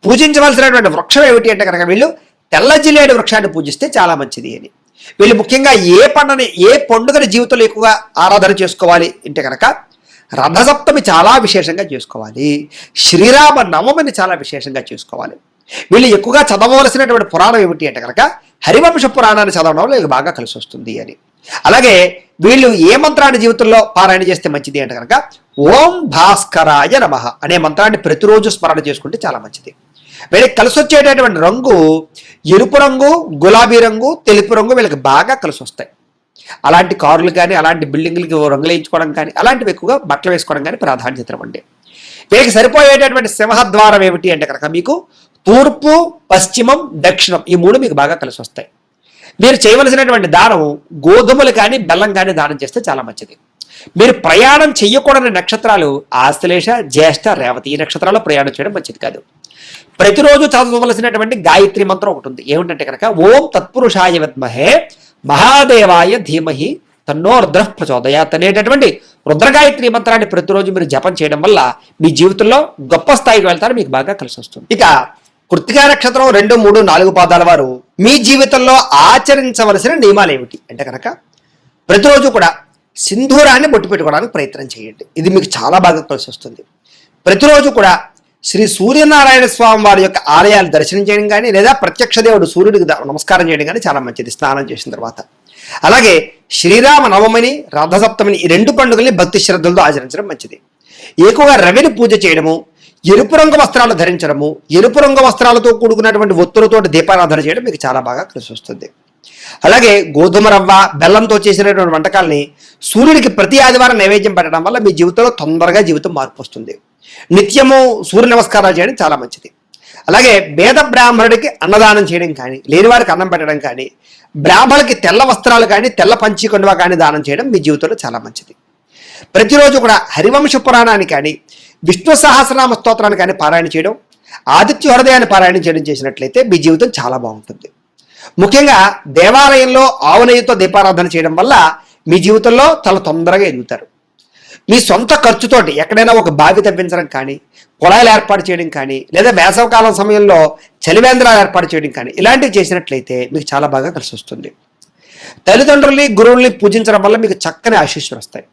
పూజించవలసినటువంటి వృక్షం ఏమిటి అంటే కనుక వీళ్ళు తెల్ల జిల్లేడు వృక్షాన్ని పూజిస్తే చాలా మంచిది అని. వీళ్ళు ముఖ్యంగా ఏ పండుగని జీవితంలో ఎక్కువగా ఆరాధన చేసుకోవాలి అంటే కనుక రథసప్తమి చాలా విశేషంగా చేసుకోవాలి, శ్రీరామ నవమిని చాలా విశేషంగా చేసుకోవాలి. వీళ్ళు ఎక్కువగా చదవవలసినటువంటి పురాణం ఏమిటి అంటే కనుక హరివంశ పురాణాన్ని చదవడం వల్ల వీళ్ళకి బాగా కలిసి వస్తుంది అని. అలాగే వీళ్ళు ఏ మంత్రాన్ని జీవితంలో పారాయణ చేస్తే మంచిది అంటే కనుక ఓం భాస్కరాయ నమః అనే మంత్రాన్ని ప్రతిరోజు స్మరణ చేసుకుంటే చాలా మంచిది. వీళ్ళకి కలిసి వచ్చేటటువంటి రంగు ఎరుపు రంగు, గులాబీ రంగు, తెలుపు రంగు వీళ్ళకి బాగా కలిసి వస్తాయి. అలాంటి కారులు కానీ అలాంటి బిల్డింగ్లకి రంగులు వేయించుకోవడం కానీ అలాంటివి ఎక్కువగా బట్టలు వేసుకోవడం కానీ ప్రాధాన్యత ఇవ్వండి. వీళ్ళకి సరిపోయేటటువంటి సింహద్వారం ఏమిటి అంటే కనుక మీకు తూర్పు, పశ్చిమం, దక్షిణం ఈ మూడు మీకు బాగా కలిసి వస్తాయి. మీరు చేయవలసినటువంటి దానం గోధుమలు కానీ బెల్లం కానీ దానం చేస్తే చాలా మంచిది. మీరు ప్రయాణం చెయ్యకూడని నక్షత్రాలు ఆశ్లేష, జ్యేష్ఠ, రేవతి ఈ నక్షత్రాల్లో ప్రయాణం చేయడం మంచిది కాదు. ప్రతిరోజు చదవవలసినటువంటి గాయత్రి మంత్రం ఒకటి ఉంది. ఏమిటంటే కనుక ఓం తత్పురుషాయ విద్మహే మహాదేవాయ ధీమహి తన్నో రుద్ర ప్రచోదయాత్ అనేటటువంటి రుద్రగాయత్రి మంత్రాన్ని ప్రతిరోజు మీరు జపం చేయడం వల్ల మీ జీవితంలో గొప్ప స్థాయికి వెళ్తారు, మీకు బాగా కలిసి వస్తుంది. ఇక కృత్తికా నక్షత్రం 2, 3, 4 పాదాల వారు మీ జీవితంలో ఆచరించవలసిన నియమాలు ఏమిటి అంటే కనుక ప్రతిరోజు కూడా సింధూరాన్ని బొట్టు పెట్టుకోవడానికి ప్రయత్నం చేయండి. ఇది మీకు చాలా బాగా కలిసి వస్తుంది. ప్రతిరోజు కూడా శ్రీ సూర్యనారాయణ స్వామి వారి యొక్క ఆలయాలు దర్శనం చేయడం కానీ లేదా ప్రత్యక్ష దేవుడు సూర్యుడికి నమస్కారం చేయడం కానీ చాలా మంచిది స్నానం చేసిన తర్వాత. అలాగే శ్రీరామ నవమిని, రథసప్తమిని ఈ 2 పండుగల్ని భక్తి శ్రద్ధలతో ఆచరించడం మంచిది. ఎక్కువగా రవిని పూజ చేయడము, ఎరుపు రంగు వస్త్రాలు ధరించడము, ఎరుపు రంగు వస్త్రాలతో కూడుకున్నటువంటి ఒత్తులతో దీపారాధన చేయడం మీకు చాలా బాగా కలిసి వస్తుంది. అలాగే గోధుమ రవ్వ, బెల్లంతో చేసినటువంటి వంటకాలని సూర్యుడికి ప్రతి ఆదివారం నైవేద్యం పెట్టడం వల్ల మీ జీవితంలో తొందరగా జీవితం మార్పు వస్తుంది. నిత్యము సూర్య నమస్కారాలు చేయడం చాలా మంచిది. అలాగే వేద బ్రాహ్మణుడికి అన్నదానం చేయడం కానీ, లేని వారికి అన్నం పెట్టడం కానీ, బ్రాహ్మణులకి తెల్ల వస్త్రాలు కానీ తెల్ల పంచి కొండవ కానీ దానం చేయడం మీ జీవితంలో చాలా మంచిది. ప్రతిరోజు కూడా హరివంశ పురాణాన్ని కానీ విష్ణు సహస్రనామ స్తోత్రాన్ని కానీ పారాయణ చేయడం, ఆదిత్య హృదయాన్ని పారాయణ చేయడం చేసినట్లయితే మీ జీవితం చాలా బాగుంటుంది. ముఖ్యంగా దేవాలయంలో ఆవు నెయ్యితో దీపారాధన చేయడం వల్ల మీ జీవితంలో చాలా తొందరగా ఎదుగుతారు. మీ సొంత ఖర్చుతోటి ఎక్కడైనా ఒక బావి తవ్వించడం కానీ, కుళాయిలు ఏర్పాటు చేయడం కానీ, లేదా వేసవకాలం సమయంలో చలివేంద్రాలు ఏర్పాటు చేయడం కానీ ఇలాంటివి చేసినట్లయితే మీకు చాలా బాగా కలిసి వస్తుంది. తల్లిదండ్రుల్ని, గురువుల్ని పూజించడం వల్ల మీకు చక్కని ఆశీస్సులు వస్తాయి.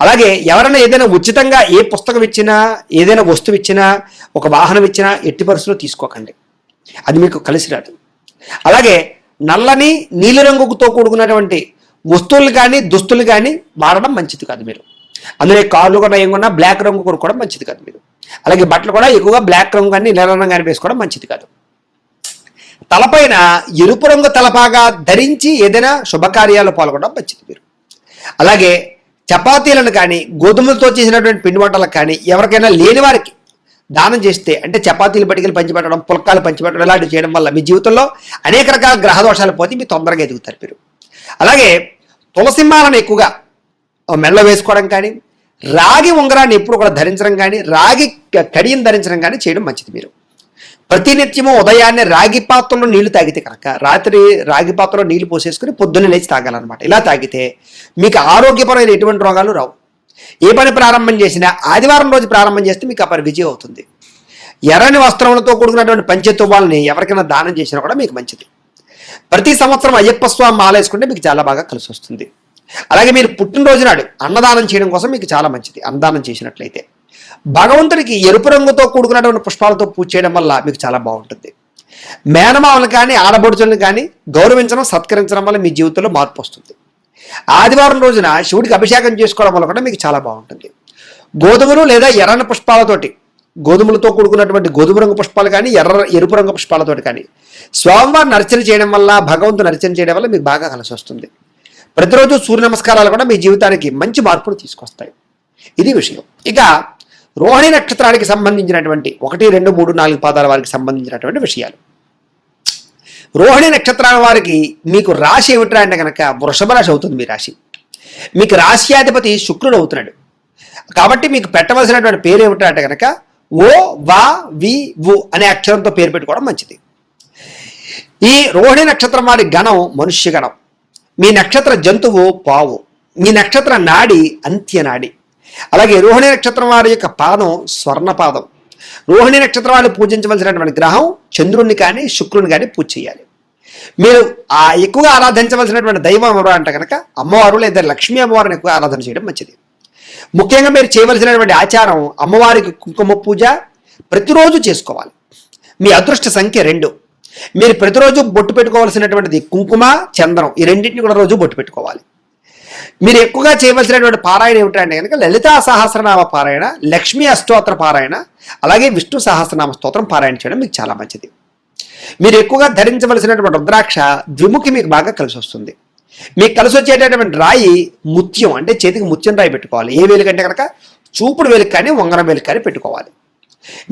అలాగే ఎవరైనా ఏదైనా ఉచితంగా ఏ పుస్తకం ఇచ్చినా, ఏదైనా వస్తువు ఇచ్చినా, ఒక వాహనం ఇచ్చినా ఎట్టి పరిస్థితుల్లో తీసుకోకండి, అది మీకు కలిసి రాదు. అలాగే నల్లని నీలి రంగుతో కూడుకున్నటువంటి వస్తువులు కానీ దుస్తులు కానీ వాడడం మంచిది కాదు. మీరు అందులో కార్లు కూడా ఏం కొన్నా బ్లాక్ రంగు కొనుక్కోవడం మంచిది కాదు. మీరు అలాగే బట్టలు కూడా ఎక్కువగా బ్లాక్ రంగు కానీ నీల రంగు కానీ వేసుకోవడం మంచిది కాదు. తలపైన ఎరుపు రంగు తలపాగా ధరించి ఏదైనా శుభకార్యాలు పాల్గొనడం మంచిది. మీరు అలాగే చపాతీలను కానీ గోధుమలతో చేసినటువంటి పిండి వంటలకు కానీ ఎవరికైనా లేని వారికి దానం చేస్తే, అంటే చపాతీలు పట్టుకెళ్ళి పంచిపెట్టడం, పుల్కాలు పంచిపెట్టడం ఇలాంటివి చేయడం వల్ల మీ జీవితంలో అనేక రకాల గ్రహ దోషాలు పోతే మీరు తొందరగా ఎదుగుతారు. మీరు అలాగే తులసిమాలను ఎక్కువగా మెడలో వేసుకోవడం కానీ, రాగి ఉంగరాన్ని ఎప్పుడు కూడా ధరించడం కానీ, రాగి కడియం ధరించడం కానీ చేయడం మంచిది. మీరు ప్రతినిత్యము ఉదయాన్నే రాగి పాత్రలో నీళ్లు తాగితే కనుక రాత్రి రాగి పాత్రలో నీళ్లు పోసేసుకుని పొద్దున్నే లేచి తాగాలన్నమాట. ఇలా తాగితే మీకు ఆరోగ్యపరమైన ఎటువంటి రోగాలు రావు. ఏ పని ప్రారంభం చేసినా ఆదివారం రోజు ప్రారంభం చేస్తే మీకు ఆ పని విజయం అవుతుంది. ఎర్రని వస్త్రములతో కూడుకున్నటువంటి పంచతువ్వాలని ఎవరికైనా దానం చేసినా కూడా మీకు మంచిది. ప్రతి సంవత్సరం అయ్యప్ప స్వామి మాల వేసుకుంటే మీకు చాలా బాగా కలిసి వస్తుంది. అలాగే మీరు పుట్టినరోజు నాడు అన్నదానం చేయడం కోసం మీకు చాలా మంచిది. అన్నదానం చేసినట్లయితే భగవంతుడికి ఎరుపు రంగుతో కూడుకున్నటువంటి పుష్పాలతో పూజ చేయడం వల్ల మీకు చాలా బాగుంటుంది. మేనమామలు కానీ ఆడబడుచులను కానీ గౌరవించడం, సత్కరించడం వల్ల మీ జీవితంలో మార్పు వస్తుంది. ఆదివారం రోజున శివుడికి అభిషేకం చేసుకోవడం వల్ల కూడా మీకు చాలా బాగుంటుంది. గోధుమలు లేదా ఎర్రని పుష్పాలతోటి, గోధుమలతో కూడుకున్నటువంటి గోధుమ రంగు పుష్పాలు కానీ ఎరుపు రంగు పుష్పాలతోటి కానీ స్వామివారిని అర్చన చేయడం వల్ల, భగవంతుని అర్చన చేయడం వల్ల మీకు బాగా కలిసి వస్తుంది. ప్రతిరోజు సూర్య నమస్కారాలు కూడా మీ జీవితానికి మంచి మార్పును తీసుకొస్తాయి. ఇది విషయం. ఇక రోహిణి నక్షత్రానికి సంబంధించినటువంటి 1, 2, 3, 4 పాదాల వారికి సంబంధించినటువంటి విషయాలు. రోహిణి నక్షత్రాల వారికి మీకు రాశి ఏమిట్రా అంటే కనుక వృషభ రాశి అవుతుంది. మీ రాశి మీకు రాశ్యాధిపతి శుక్రుడు అవుతున్నాడు. కాబట్టి మీకు పెట్టవలసినటువంటి పేరు ఏమిట్రా అంటే కనుక ఓ వా వి వు అనే అక్షరంతో పేరు పెట్టుకోవడం మంచిది. ఈ రోహిణి నక్షత్రం వారి గణం మనుష్య గణం. మీ నక్షత్ర జంతువు పావు. మీ నక్షత్ర నాడి అంత్యనాడి. అలాగే రోహిణి నక్షత్రం వారి యొక్క పాదం స్వర్ణపాదం. రోహిణి నక్షత్రం వాళ్ళు పూజించవలసినటువంటి గ్రహం చంద్రుణ్ణి కానీ శుక్రుని కానీ పూజ చేయాలి. మీరు ఎక్కువగా ఆరాధించవలసినటువంటి దైవం ఎవరు అంటే కనుక అమ్మవారు లేదా లక్ష్మీ అమ్మవారిని ఎక్కువ ఆరాధన చేయడం మంచిది. ముఖ్యంగా మీరు చేయవలసినటువంటి ఆచారం అమ్మవారికి కుంకుమ పూజ ప్రతిరోజు చేసుకోవాలి. మీ అదృష్ట సంఖ్య 2. మీరు ప్రతిరోజు బొట్టు పెట్టుకోవాల్సినటువంటిది కుంకుమ, చందనం, ఈ రెండింటిని కూడా రోజు బొట్టు పెట్టుకోవాలి. మీరు ఎక్కువగా చేయవలసినటువంటి పారాయణ ఏమిటంటే కనుక లలితా సహస్రనామ పారాయణ, లక్ష్మీ అష్టోత్తర పారాయణ, అలాగే విష్ణు సహస్రనామ స్తోత్రం పారాయణ చేయడం మీకు చాలా మంచిది. మీరు ఎక్కువగా ధరించవలసినటువంటి రుద్రాక్ష ద్విముఖి మీకు బాగా కలిసి వస్తుంది. మీకు కలిసి వచ్చేటటువంటి రాయి ముత్యం, అంటే చేతికి ముత్యం రాయి పెట్టుకోవాలి. ఏ వేలు కంటే కనుక చూపుడు వేలికి కానీ ఉంగరం వేలికి కానీ పెట్టుకోవాలి.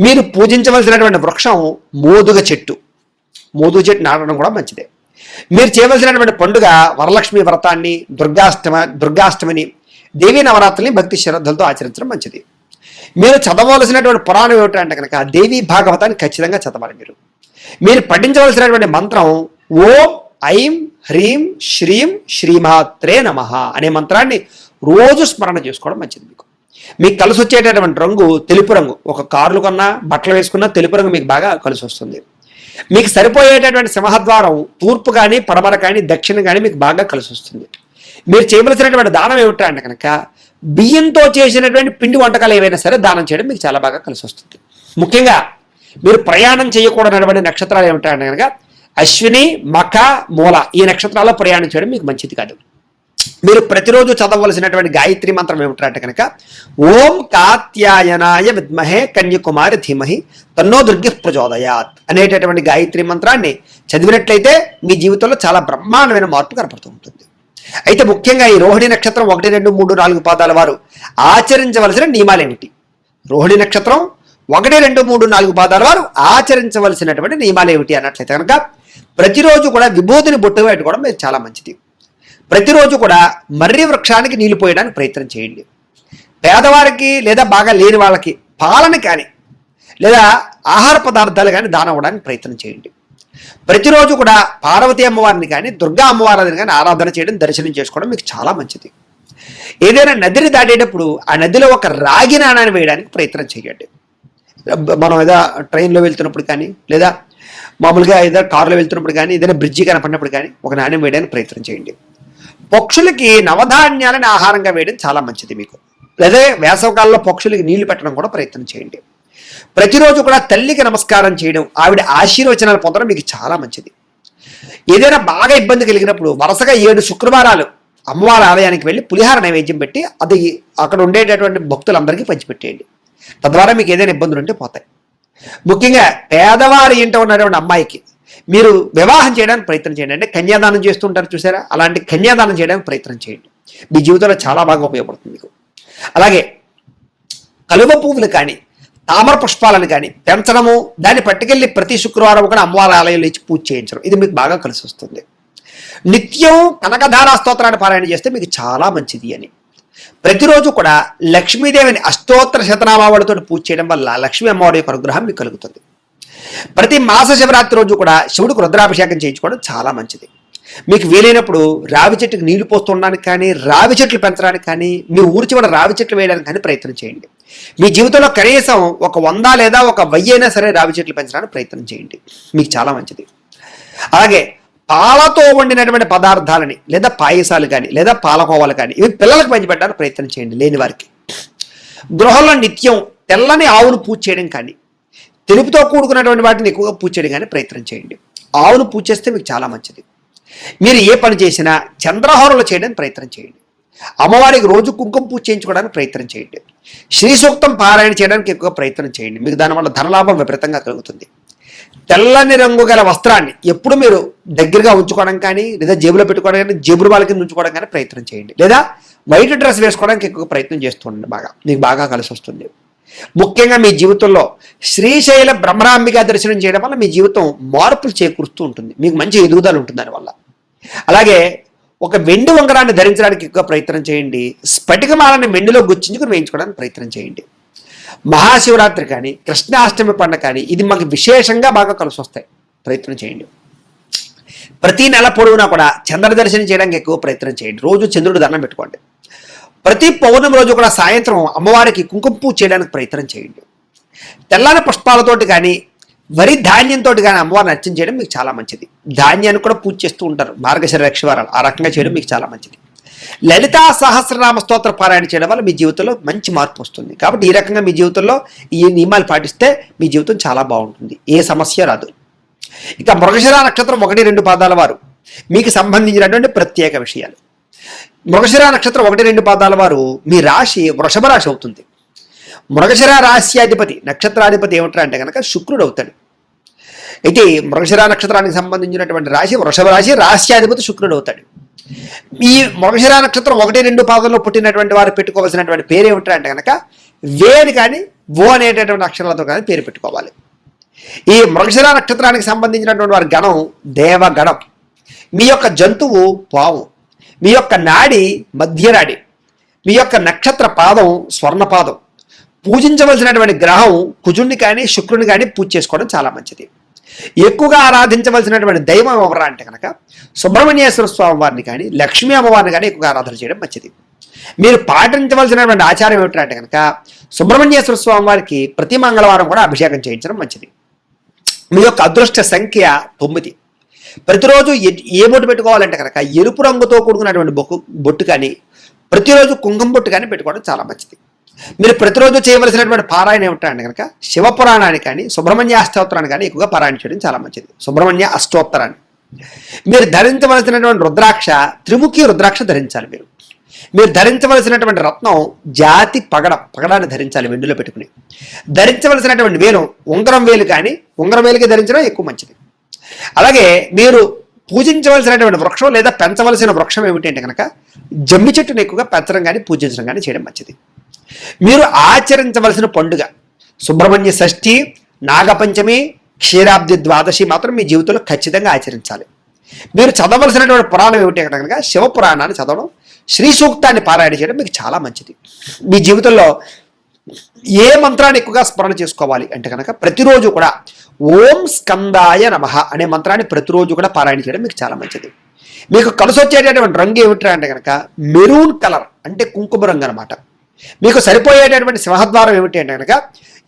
మీరు పూజించవలసినటువంటి వృక్షం మోదుగ చెట్టు. మోదుగ చెట్టు నాటడం కూడా మంచిదే. మీరు చేయవలసినటువంటి పండుగ వరలక్ష్మి వ్రతాన్ని, దుర్గాష్టమిని, దేవీ నవరాత్రుల్ని భక్తి శ్రద్ధలతో ఆచరించడం మంచిది. మీరు చదవలసినటువంటి పురాణం ఏమిటంటే కనుక దేవీ భాగవతాన్ని ఖచ్చితంగా చదవాలి. మీరు పఠించవలసినటువంటి మంత్రం ఓం ఐం హ్రీం శ్రీం శ్రీమాత్రే నమః అనే మంత్రాన్ని రోజు స్మరణ చేసుకోవడం మంచిది. మీకు కలిసి వచ్చేటటువంటి రంగు తెలుపు రంగు. ఒక కార్లు కొన్నా, బట్టలు వేసుకున్నా తెలుపు రంగు మీకు బాగా కలిసి వస్తుంది. మీకు సరిపోయేటటువంటి సింహద్వారం తూర్పు కానీ, పడమర కానీ, దక్షిణ కానీ మీకు బాగా కలిసి వస్తుంది. మీరు చేయవలసినటువంటి దానం ఏమిటా అంటే కనుక బియ్యంతో చేసినటువంటి పిండి వంటకాలు ఏవైనా సరే దానం చేయడం మీకు చాలా బాగా కలిసి వస్తుంది. ముఖ్యంగా మీరు ప్రయాణం చేయకూడనటువంటి నక్షత్రాలు ఏమిటా అంటే కనుక అశ్విని, మఖ, మూల, ఈ నక్షత్రాల్లో ప్రయాణం చేయడం మీకు మంచిది కాదు. మీరు ప్రతిరోజు చదవలసినటువంటి గాయత్రి మంత్రం ఏమిటంటే కనుక ఓం కాత్యాయనాయ విద్మహే కన్యకుమారి ధీమహి తన్నో దుర్గి ప్రచోదయాత్ అనేటటువంటి గాయత్రి మంత్రాన్ని చదివినట్లయితే మీ జీవితంలో చాలా బ్రహ్మాండమైన మార్పు కనపడుతూ ఉంటుంది. అయితే ముఖ్యంగా ఈ రోహిణి నక్షత్రం 1, 2, 3, 4 పాదాల వారు ఆచరించవలసిన నియమాలు ఏమిటి? రోహిణి నక్షత్రం 1, 2, 3, 4 పాదాల వారు ఆచరించవలసినటువంటి నియమాలు ఏమిటి అన్నట్లయితే కనుక ప్రతిరోజు కూడా విభూతిని బొట్టు పెట్టుకోవడం మీకు చాలా మంచిది. ప్రతిరోజు కూడా మర్రి వృక్షానికి నీళ్లు పోయడానికి ప్రయత్నం చేయండి. పేదవారికి లేదా బాగా లేని వాళ్ళకి పాలన కానీ లేదా ఆహార పదార్థాలు కానీ దానం అవ్వడానికి ప్రయత్నం చేయండి. ప్రతిరోజు కూడా పార్వతీ అమ్మవారిని కానీ దుర్గా అమ్మవారిని కానీ ఆరాధన చేయడం, దర్శనం చేసుకోవడం మీకు చాలా మంచిది. ఏదైనా నదిని దాటేటప్పుడు ఆ నదిలో ఒక రాగి నాణాన్ని వేయడానికి ప్రయత్నం చేయండి. మనం ఏదో ట్రైన్లో వెళ్తున్నప్పుడు కానీ లేదా మామూలుగా ఏదో కారులో వెళ్తున్నప్పుడు కానీ ఏదైనా బ్రిడ్జి కనపడినప్పుడు కానీ ఒక నాణ్యం వేయడానికి ప్రయత్నం చేయండి. పక్షులకి నవధాన్యాలను ఆహారంగా వేయడం చాలా మంచిది మీకు. లేదా వేసవకాలంలో పక్షులకి నీళ్లు పెట్టడం కూడా ప్రయత్నం చేయండి. ప్రతిరోజు కూడా తల్లికి నమస్కారం చేయడం, ఆవిడ ఆశీర్వచనాలు పొందడం మీకు చాలా మంచిది. ఏదైనా బాగా ఇబ్బంది కలిగినప్పుడు వరుసగా 7 శుక్రవారాలు అమ్మవారి ఆలయానికి వెళ్ళి పులిహార నైవేద్యం పెట్టి అది అక్కడ ఉండేటటువంటి భక్తులందరికీ పంచిపెట్టేయండి. తద్వారా మీకు ఏదైనా ఇబ్బందులు ఉంటే పోతాయి. ముఖ్యంగా పేదవారి ఇంట ఉన్నటువంటి అమ్మాయికి మీరు వివాహం చేయడానికి ప్రయత్నం చేయండి. అంటే కన్యాదానం చేస్తుంటారు చూసారా, అలాంటి కన్యాదానం చేయడానికి ప్రయత్నం చేయండి. మీ జీవితంలో చాలా బాగా ఉపయోగపడుతుంది మీకు. అలాగే కలువ పువ్వులు కానీ తామర పుష్పాలను కానీ పెంచడము, దాన్ని పట్టుకెళ్ళి ప్రతి శుక్రవారం కూడా అమ్మవారి ఆలయంలో ఇచ్చి పూజ చేయించడం, ఇది మీకు బాగా కలిసి వస్తుంది. నిత్యం కనకధారా స్తోత్రాన్ని పారాయణ చేస్తే మీకు చాలా మంచిది అని. ప్రతిరోజు కూడా లక్ష్మీదేవిని అష్టోత్తర శతనామావళితో పూజ చేయడం వల్ల లక్ష్మీ అమ్మవారి యొక్క అనుగ్రహం మీకు కలుగుతుంది. ప్రతి మాస శివరాత్రి రోజు కూడా శివుడికి రుద్రాభిషేకం చేయించుకోవడం చాలా మంచిది. మీకు వీలైనప్పుడు రావి చెట్టుకి నీళ్లు పోస్తుండడానికి కానీ, రావి చెట్లు పెంచడానికి కానీ, మీ ఊరి చివర రావి చెట్లు వేయడానికి కానీ ప్రయత్నం చేయండి. మీ జీవితంలో కనీసం ఒక 100 లేదా ఒక 1000 అయినా సరే రావి చెట్లు పెంచడానికి ప్రయత్నం చేయండి, మీకు చాలా మంచిది. అలాగే పాలతో వండినటువంటి పదార్థాలని లేదా పాయసాలు కానీ లేదా పాలకోవాలు కానీ ఇవి పిల్లలకు పంచిపెట్టడానికి ప్రయత్నం చేయండి లేని వారికి. గృహంలో నిత్యం తెల్లని ఆవును పూజ చేయడం కానీ, తెలుపుతో కూడుకున్నటువంటి వాటిని ఎక్కువగా పూజ చేయడం కానీ ప్రయత్నం చేయండి. ఆవును పూజ చేస్తే మీకు చాలా మంచిది. మీరు ఏ పని చేసినా చంద్రహోరలు చేయడానికి ప్రయత్నం చేయండి. అమ్మవారికి రోజు కుంకుమ పూజ చేయించుకోవడానికి ప్రయత్నం చేయండి. శ్రీ సూక్తం పారాయణ చేయడానికి ఎక్కువగా ప్రయత్నం చేయండి. మీకు దానివల్ల ధనలాభం విపరీతంగా కలుగుతుంది. తెల్లని రంగు గల వస్త్రాన్ని ఎప్పుడు మీరు దగ్గరగా ఉంచుకోవడం కానీ లేదా జేబులో పెట్టుకోవడం కానీ, జేబుల వాళ్ళకి ఉంచుకోవడం కానీ ప్రయత్నం చేయండి. లేదా వైట్ డ్రెస్ వేసుకోవడానికి ఎక్కువ ప్రయత్నం చేస్తుండండి, మీకు బాగా కలిసి వస్తుంది. ముఖ్యంగా మీ జీవితంలో శ్రీశైల బ్రహ్మరాంబిక దర్శనం చేయడం వల్ల మీ జీవితం మార్పులు చేకూరుస్తూ ఉంటుంది, మీకు మంచి ఎదుగుదల ఉంటుంది దానివల్ల. అలాగే ఒక వెండి ఉంగరాన్ని ధరించడానికి ఎక్కువ ప్రయత్నం చేయండి. స్ఫటికమాలని వెండిలో గుచ్చించుకుని వేయించుకోవడానికి ప్రయత్నం చేయండి. మహాశివరాత్రి కానీ కృష్ణాష్టమి పండుగ కానీ ఇది మాకు విశేషంగా బాగా కలిసి వస్తాయి, ప్రయత్నం చేయండి. ప్రతి నెల పొడవునా కూడా చంద్ర దర్శనం చేయడానికి ఎక్కువ ప్రయత్నం చేయండి. రోజు చంద్రుడు దండం పెట్టుకోండి. ప్రతి పౌర్ణమి రోజు కూడా సాయంత్రం అమ్మవారికి కుంకుమ పూజ చేయడానికి ప్రయత్నం చేయండి. తెల్లని పుష్పాలతోటి కానీ వరి ధాన్యంతో కానీ అమ్మవారిని అర్చన చేయడం మీకు చాలా మంచిది. ధాన్యాన్ని కూడా పూజ చేస్తూ ఉంటారు మార్గశిర రక్షవారాలు, ఆ రకంగా చేయడం మీకు చాలా మంచిది. లలితా సహస్రనామ స్తోత్ర పారాయణ చేయడం వల్ల మీ జీవితంలో మంచి మార్పు వస్తుంది. కాబట్టి ఈ రకంగా మీ జీవితంలో ఈ నియమాలు పాటిస్తే మీ జీవితం చాలా బాగుంటుంది, ఏ సమస్య రాదు. ఇక మృగశిర నక్షత్రం 1-2 పాదాల వారు మీకు సంబంధించినటువంటి ప్రత్యేక విషయాలు. మృగశిర నక్షత్రం 1-2 పాదాల వారు మీ రాశి వృషభ రాశి అవుతుంది. మృగశిర రాశ్యాధిపతి నక్షత్రాధిపతి ఏమిట్రా అంటే కనుక శుక్రుడు అవుతాడు. అయితే మృగశిర నక్షత్రానికి సంబంధించినటువంటి రాశి వృషభ రాశి, రాశ్యాధిపతి శుక్రుడు అవుతాడు. ఈ మృగశిర నక్షత్రం 1-2 పాదంలో పుట్టినటువంటి వారు పెట్టుకోవాల్సినటువంటి పేరు ఏమిట్రా అంటే కనుక వేరు కానీ ఓ అనేటటువంటి అక్షరాలతో కానీ పేరు పెట్టుకోవాలి. ఈ మృగశిర నక్షత్రానికి సంబంధించినటువంటి వారి గణం దేవగణం. మీ యొక్క జంతువు పావు, మీ యొక్క నాడి మధ్యనాడి, మీ యొక్క నక్షత్ర పాదం స్వర్ణపాదం. పూజించవలసినటువంటి గ్రహం కుజుడిని కానీ శుక్రుని కానీ పూజ చేసుకోవడం చాలా మంచిది. ఎక్కువగా ఆరాధించవలసినటువంటి దైవం ఎవరా అంటే కనుక సుబ్రహ్మణ్యేశ్వర స్వామి వారిని కానీ లక్ష్మీ అమ్మవారిని కానీ ఎక్కువగా ఆరాధన చేయడం మంచిది. మీరు పాటించవలసినటువంటి ఆచారం ఏమిటంటే కనుక సుబ్రహ్మణ్యేశ్వర స్వామి వారికి ప్రతి మంగళవారం కూడా అభిషేకం చేయించడం మంచిది. మీ యొక్క అదృష్ట సంఖ్య 9. ప్రతిరోజు ఏ బొట్టు పెట్టుకోవాలంటే కనుక ఎరుపు రంగుతో కూడుకున్నటువంటి బొట్టు కానీ ప్రతిరోజు కుంకుమ బొట్టు కానీ పెట్టుకోవడం చాలా మంచిది. మీరు ప్రతిరోజు చేయవలసినటువంటి పారాయణ ఏమిటంటే కనుక శివపురాణాన్ని కానీ సుబ్రహ్మణ్య అష్టోత్తరాన్ని కానీ ఎక్కువగా పారాయణ చేయడం చాలా మంచిది. సుబ్రహ్మణ్య అష్టోత్తరాన్ని మీరు ధరించవలసినటువంటి రుద్రాక్ష త్రిముఖి రుద్రాక్ష ధరించాలి. మీరు ధరించవలసినటువంటి రత్నం జాతి పగడాన్ని ధరించాలి వెండిలో పెట్టుకుని. ధరించవలసినటువంటి వేలు ఉంగరం వేలు కానీ ఉంగరం వేలుకి ధరించడం ఎక్కువ మంచిది. అలాగే మీరు పూజించవలసినటువంటి వృక్షం లేదా పెంచవలసిన వృక్షం ఏమిటి అంటే కనుక జమ్మి చెట్టును ఎక్కువగా పెంచడం కానీ పూజించడం కానీ చేయడం మంచిది. మీరు ఆచరించవలసిన పండుగ సుబ్రహ్మణ్య షష్ఠి, నాగపంచమి, క్షీరాబ్ది ద్వాదశి మాత్రం మీ జీవితంలో ఖచ్చితంగా ఆచరించాలి. మీరు చదవలసినటువంటి పురాణం ఏమిటి అంటే కనుక శివపురాణాన్ని చదవడం, శ్రీ సూక్తాన్ని పారాయణ చేయడం మీకు చాలా మంచిది. మీ జీవితంలో ఏ మంత్రాన్ని ఎక్కువగా స్మరణ చేసుకోవాలి అంటే కనుక ప్రతిరోజు కూడా ఓం స్కందాయ నమః అనే మంత్రాన్ని ప్రతిరోజు కూడా పారాయణ చేయడం మీకు చాలా మంచిది. మీకు కలిసి వచ్చేటటువంటి రంగు ఏమిటంటే అంటే కనుక మెరూన్ కలర్ అంటే కుంకుమ రంగు అనమాట. మీకు సరిపోయేటటువంటి సింహద్వారం ఏమిటి అంటే కనుక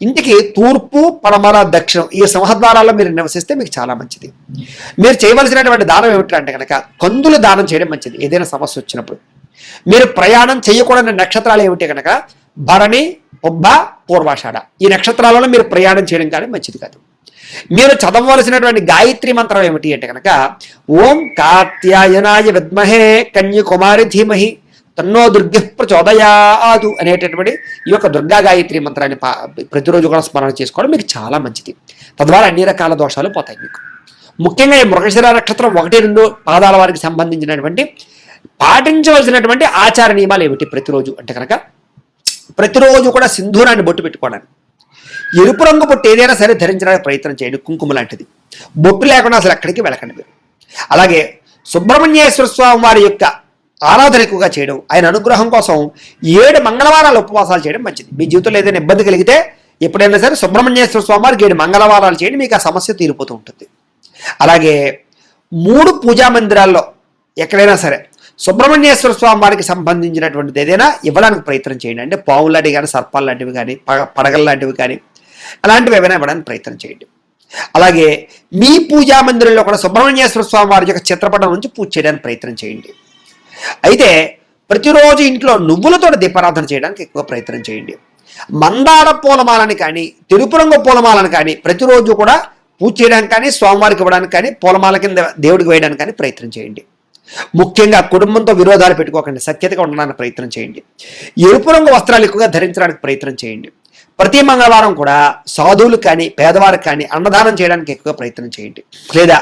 ఇంటికి తూర్పు, పడమర, దక్షిణం ఈ సింహద్వారాల్లో మీరు నివసిస్తే మీకు చాలా మంచిది. మీరు చేయవలసినటువంటి దానం ఏమిటంటే కనుక కందులు దానం చేయడం మంచిది. ఏదైనా సమస్య వచ్చినప్పుడు మీరు ప్రయాణం చేయకూడని నక్షత్రాలు ఏమిటి కనుక భరణి, పుబ్బ, పూర్వాషాఢ ఈ నక్షత్రాలలో మీరు ప్రయాణం చేయడం కానీ మంచిది కాదు. మీరు చదవవలసినటువంటి గాయత్రి మంత్రం ఏమిటి అంటే కనుక ఓం కాత్యాయనాయ విద్మహే కన్యకుమారి ధీమహి తన్నో దుర్గ ప్రచోదయాదు అనేటటువంటి ఈ యొక్క దుర్గా గాయత్రి మంత్రాన్ని ప్రతిరోజు కూడా స్మరణ చేసుకోవడం మీకు చాలా మంచిది. తద్వారా అన్ని రకాల దోషాలు పోతాయి మీకు. ముఖ్యంగా ఈ మృగశిర నక్షత్రం 1-2 పాదాల వారికి సంబంధించినటువంటి పాటించవలసినటువంటి ఆచార నియమాలు ఏమిటి ప్రతిరోజు అంటే కనుక ప్రతిరోజు కూడా సింధూరాన్ని బొట్టు పెట్టుకోవడానికి ఎరుపు రంగు బొట్టు ఏదైనా సరే ధరించడానికి ప్రయత్నం చేయండి. కుంకుమ లాంటిది బొట్టు లేకుండా అసలు ఎక్కడికి వెళ్ళకండి మీరు. అలాగే సుబ్రహ్మణ్యేశ్వర స్వామి వారి యొక్క ఆరాధన ఎక్కువగా చేయడం, ఆయన అనుగ్రహం కోసం 7 మంగళవారాలు ఉపవాసాలు చేయడం మంచిది. మీ జీవితంలో ఏదైనా ఇబ్బంది కలిగితే ఎప్పుడైనా సరే సుబ్రహ్మణ్యేశ్వర స్వామి వారికి 7 మంగళవారాలు చేయండి, మీకు ఆ సమస్య తీరిపోతూ ఉంటుంది. అలాగే 3 పూజా మందిరాల్లో ఎక్కడైనా సరే సుబ్రహ్మణ్యేశ్వర స్వామి వారికి సంబంధించినటువంటిది ఏదైనా ఇవ్వడానికి ప్రయత్నం చేయండి. అంటే పావులు లాంటివి కానీ సర్పాలు లాంటివి కానీ పడగల లాంటివి కానీ అలాంటివి ఏమైనా ఇవ్వడానికి ప్రయత్నం చేయండి. అలాగే మీ పూజా మందిరంలో కూడా సుబ్రహ్మణ్యేశ్వర స్వామి వారి యొక్క చిత్రపటం నుంచి పూజ చేయడానికి ప్రయత్నం చేయండి. అయితే ప్రతిరోజు ఇంట్లో నువ్వులతో దీపారాధన చేయడానికి ఎక్కువ ప్రయత్నం చేయండి. మందార పూలమాలని కానీ తెలుపు రంగు పూలమాలను కానీ ప్రతిరోజు కూడా పూజ చేయడానికి కానీ స్వామివారికి ఇవ్వడానికి కానీ పూలమాల కింద దేవుడికి వేయడానికి కానీ ప్రయత్నం చేయండి. ముఖ్యంగా కుటుంబంతో విరోధాలు పెట్టుకోకండి, సఖ్యతగా ఉండడానికి ప్రయత్నం చేయండి. ఎరుపు రంగు వస్త్రాలు ఎక్కువగా ధరించడానికి ప్రయత్నం చేయండి. ప్రతి మంగళవారం కూడా సాధువులు కానీ పేదవారికి కానీ అన్నదానం చేయడానికి ఎక్కువగా ప్రయత్నం చేయండి. లేదా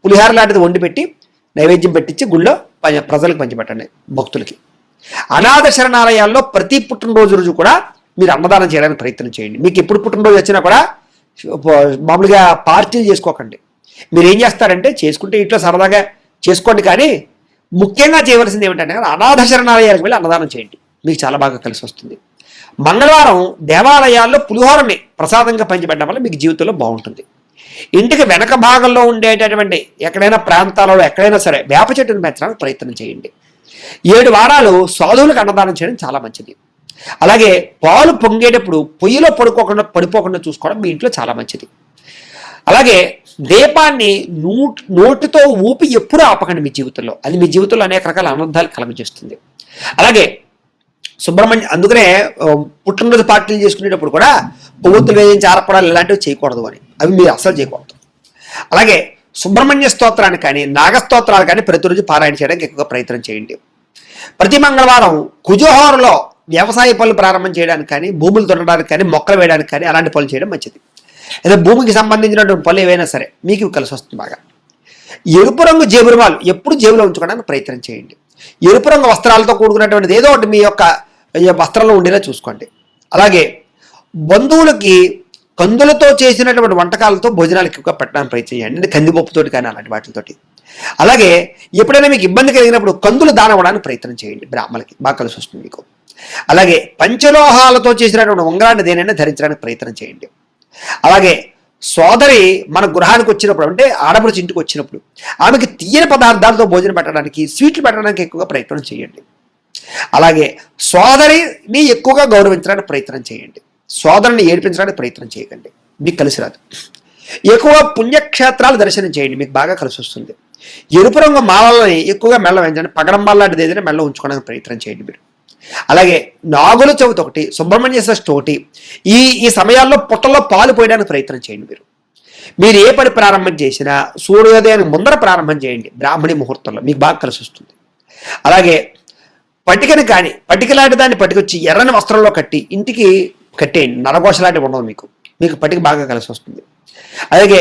పులిహార లాంటిది వండి పెట్టి నైవేద్యం పెట్టించి గుళ్ళో ప్రజలకు పంచిపెట్టండి భక్తులకి. అనాథ శరణాలయాల్లో ప్రతి పుట్టినరోజు రోజు కూడా మీరు అన్నదానం చేయడానికి ప్రయత్నం చేయండి. మీకు ఎప్పుడు పుట్టినరోజు వచ్చినా కూడా మామూలుగా పార్టీలు చేసుకోకండి. మీరు ఏం చేస్తారంటే చేసుకుంటే ఇంట్లో సరదాగా చేసుకోండి, కానీ ముఖ్యంగా చేయవలసింది ఏమిటంటే అనాథ శరణాలయాలకు వెళ్ళి అన్నదానం చేయండి, మీకు చాలా బాగా కలిసి వస్తుంది. మంగళవారం దేవాలయాల్లో పులిహోరని ప్రసాదంగా పంచిపెట్టడం వల్ల మీకు జీవితంలో బాగుంటుంది. ఇంటికి వెనక భాగంలో ఉండేటటువంటి ఎక్కడైనా ప్రాంతాలలో ఎక్కడైనా సరే వేప చెట్టును పెంచడానికి ప్రయత్నం చేయండి. 7 వారాలు సాధువులకు అన్నదానం చేయడం చాలా మంచిది. అలాగే పాలు పొంగేటప్పుడు పొయ్యిలో పడిపోకుండా చూసుకోవడం మీ ఇంట్లో చాలా మంచిది. అలాగే దీపాన్ని నోటితో ఊపి ఎప్పుడూ ఆపకండి మీ జీవితంలో. అది మీ జీవితంలో అనేక రకాల అనర్థాలు కలుగజేస్తుంది. అలాగే అందుకనే పుట్టినరోజు పార్టీలు చేసుకునేటప్పుడు కూడా పువ్వుతులు వేయించి ఆరపడాలు ఇలాంటివి చేయకూడదు అని, అవి మీరు అస్సలు చేయకూడదు. అలాగే సుబ్రహ్మణ్య స్తోత్రాన్ని కానీ నాగస్తోత్రాలు కానీ ప్రతిరోజు పారాయణ చేయడానికి ఎక్కువగా ప్రయత్నం చేయండి. ప్రతి మంగళవారం కుజోహోరలో వ్యవసాయ పనులు ప్రారంభం చేయడానికి కానీ, భూములు దున్నడానికి కానీ, మొక్కలు వేయడానికి కానీ అలాంటి పనులు చేయడం మంచిది. లేదా భూమికి సంబంధించినటువంటి పనులు ఏవైనా సరే మీకు కలిసి వస్తుంది బాగా. ఎరుపు రంగు జేబురుమాలు ఎప్పుడు జేబులో ఉంచుకోవడానికి ప్రయత్నం చేయండి. ఎరుపు రంగు వస్త్రాలతో కూడుకున్నటువంటిది ఏదో ఒకటి మీ యొక్క వస్త్రంలో ఉండేలా చూసుకోండి. అలాగే బంధువులకి కందులతో చేసినటువంటి వంటకాలతో భోజనాలు ఎక్కువగా పెట్టడానికి ప్రయత్నం చేయండి, అంటే కందిపప్పుతోటి కానీ అలాంటి వాటితోటి. అలాగే ఎప్పుడైనా మీకు ఇబ్బంది కలిగినప్పుడు కందులు దానం ఇవ్వడానికి ప్రయత్నం చేయండి, బ్రాహ్మణులకి బాగా కలిసి వస్తుంది మీకు. అలాగే పంచలోహాలతో చేసినటువంటి ఉంగరాన్ని దేనైనా ధరించడానికి ప్రయత్నం చేయండి. అలాగే సోదరి మన గృహానికి వచ్చినప్పుడు, అంటే ఆడపడుచు ఇంటికి వచ్చినప్పుడు ఆమెకి తీయని పదార్థాలతో భోజనం పెట్టడానికి, స్వీట్లు పెట్టడానికి ఎక్కువగా ప్రయత్నం చేయండి. అలాగే సోదరిని ఎక్కువగా గౌరవించడానికి ప్రయత్నం చేయండి, సోదరుని ఏడిపించడానికి ప్రయత్నం చేయకండి, మీకు కలిసి రాదు. ఎక్కువగా పుణ్యక్షేత్రాలు దర్శనం చేయండి, మీకు బాగా కలిసి వస్తుంది. ఎరుపు రంగు మాలని ఎక్కువగా మెల్ల వేయించండి, పగడంబాల్ లాంటిది ఏదైనా మెల్ల ఉంచుకోవడానికి ప్రయత్నం చేయండి మీరు. అలాగే నాగుల చవితి ఒకటి, సుబ్రహ్మణ్య షష్ఠి ఒకటి, ఈ సమయాల్లో పుట్టలో పాలు పోయడానికి ప్రయత్నం చేయండి మీరు ఏ పని ప్రారంభం చేసినా సూర్యోదయానికి ముందర ప్రారంభం చేయండి, బ్రాహ్మణి ముహూర్తంలో మీకు బాగా కలిసి వస్తుంది. అలాగే పట్టికని కానీ పట్టిక లాంటి దాన్ని పట్టుకొచ్చి ఎర్రని వస్త్రంలో కట్టి ఇంటికి కట్టేయండి, నరఘోష లాంటివి ఉండవు, మీకు పట్టిక బాగా కలిసి వస్తుంది. అలాగే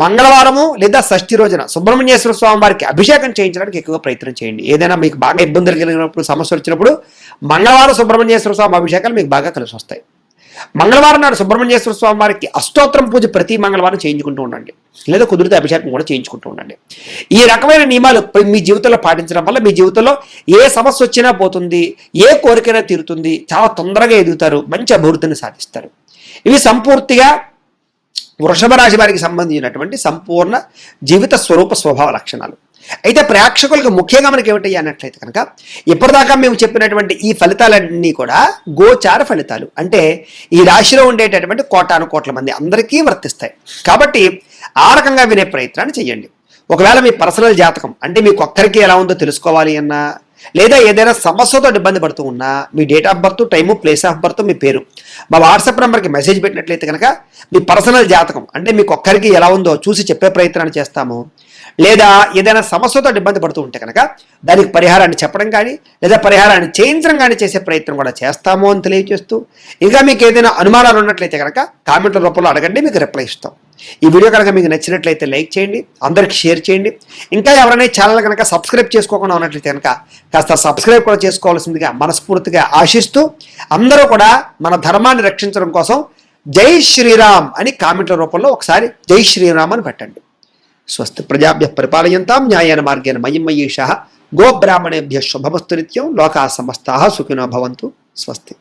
మంగళవారము లేదా షష్ఠి రోజున సుబ్రహ్మణ్యేశ్వర స్వామి వారికి అభిషేకం చేయించడానికి ఎక్కువగా ప్రయత్నం చేయండి. ఏదైనా మీకు బాగా ఇబ్బందులు కలిగినప్పుడు, సమస్య వచ్చినప్పుడు మంగళవారం సుబ్రహ్మణ్యేశ్వర స్వామి అభిషేకాలు మీకు బాగా కలిసి వస్తాయి. మంగళవారం నాడు సుబ్రహ్మణ్యేశ్వర స్వామి వారికి అష్టోత్తరం పూజ ప్రతి మంగళవారం చేయించుకుంటూ ఉండండి, లేదా కుదిరితే అభిషేకం కూడా చేయించుకుంటూ ఉండండి. ఈ రకమైన నియమాలు మీ జీవితంలో పాటించడం వల్ల మీ జీవితంలో ఏ సమస్య వచ్చినా పోతుంది, ఏ కోరికైనా తీరుతుంది, చాలా తొందరగా ఎదుగుతారు, మంచి అభివృద్ధిని సాధిస్తారు. ఇవి సంపూర్తిగా వృషభ రాశి వారికి సంబంధించినటువంటి సంపూర్ణ జీవిత స్వరూప స్వభావ లక్షణాలు. అయితే ప్రేక్షకులకు ముఖ్యంగా మనకి ఏమిటయ్యా అన్నట్లయితే కనుక, ఇప్పటిదాకా మేము చెప్పినటువంటి ఈ ఫలితాలన్నీ కూడా గోచార ఫలితాలు, అంటే ఈ రాశిలో ఉండేటటువంటి కోటాను కోట్ల మంది అందరికీ వర్తిస్తాయి. కాబట్టి ఆ రకంగా వినే ప్రయత్నాన్ని చేయండి. ఒకవేళ మీ పర్సనల్ జాతకం, అంటే మీకు ఒక్కరికి ఎలా ఉందో తెలుసుకోవాలి అన్నా, లేదా ఏదైనా సమస్యతో ఇబ్బంది పడుతూ ఉన్నా, మీ date of birth, time, place of birth, మీ పేరు మా వాట్సాప్ నెంబర్కి మెసేజ్ పెట్టినట్లయితే కనుక మీ పర్సనల్ జాతకం, అంటే మీకు ఒక్కరికి ఎలా ఉందో చూసి చెప్పే ప్రయత్నాన్ని చేస్తాము. లేదా ఏదైనా సమస్యతో ఇబ్బంది పడుతూ ఉంటే కనుక దానికి పరిహారాన్ని చెప్పడం కానీ, లేదా పరిహారాన్ని చేయించడం కానీ చేసే ప్రయత్నం కూడా చేస్తాము అని తెలియజేస్తూ, ఇంకా మీకు ఏదైనా అనుమానాలు ఉన్నట్లయితే కనుక కామెంట్ల రూపంలో అడగండి, మీకు రిప్లై ఇస్తాం. ఈ వీడియో కనుక మీకు నచ్చినట్లయితే లైక్ చేయండి, అందరికి షేర్ చేయండి. ఇంకా ఎవరైనా ఛానల్ కనుక సబ్స్క్రైబ్ చేసుకోకుండా ఉన్నట్లయితే కనుక కాస్త సబ్స్క్రైబ్ కూడా చేసుకోవాల్సిందిగా మనస్ఫూర్తిగా ఆశిస్తూ, అందరూ కూడా మన ధర్మాన్ని రక్షించడం కోసం జై శ్రీరామ్ అని కామెంట్ల రూపంలో ఒకసారి జై శ్రీరామ్ అని పెట్టండి. స్వస్తి ప్రజాభ్యః పరిపాలయంతాం న్యాయేన మార్గేణ మహిం మహీషః. గోబ్రాహ్మణేభ్యః శుభమస్తు నిత్యం. లోకాః సమస్తాః సుఖినో భవంతు. స్వస్తి.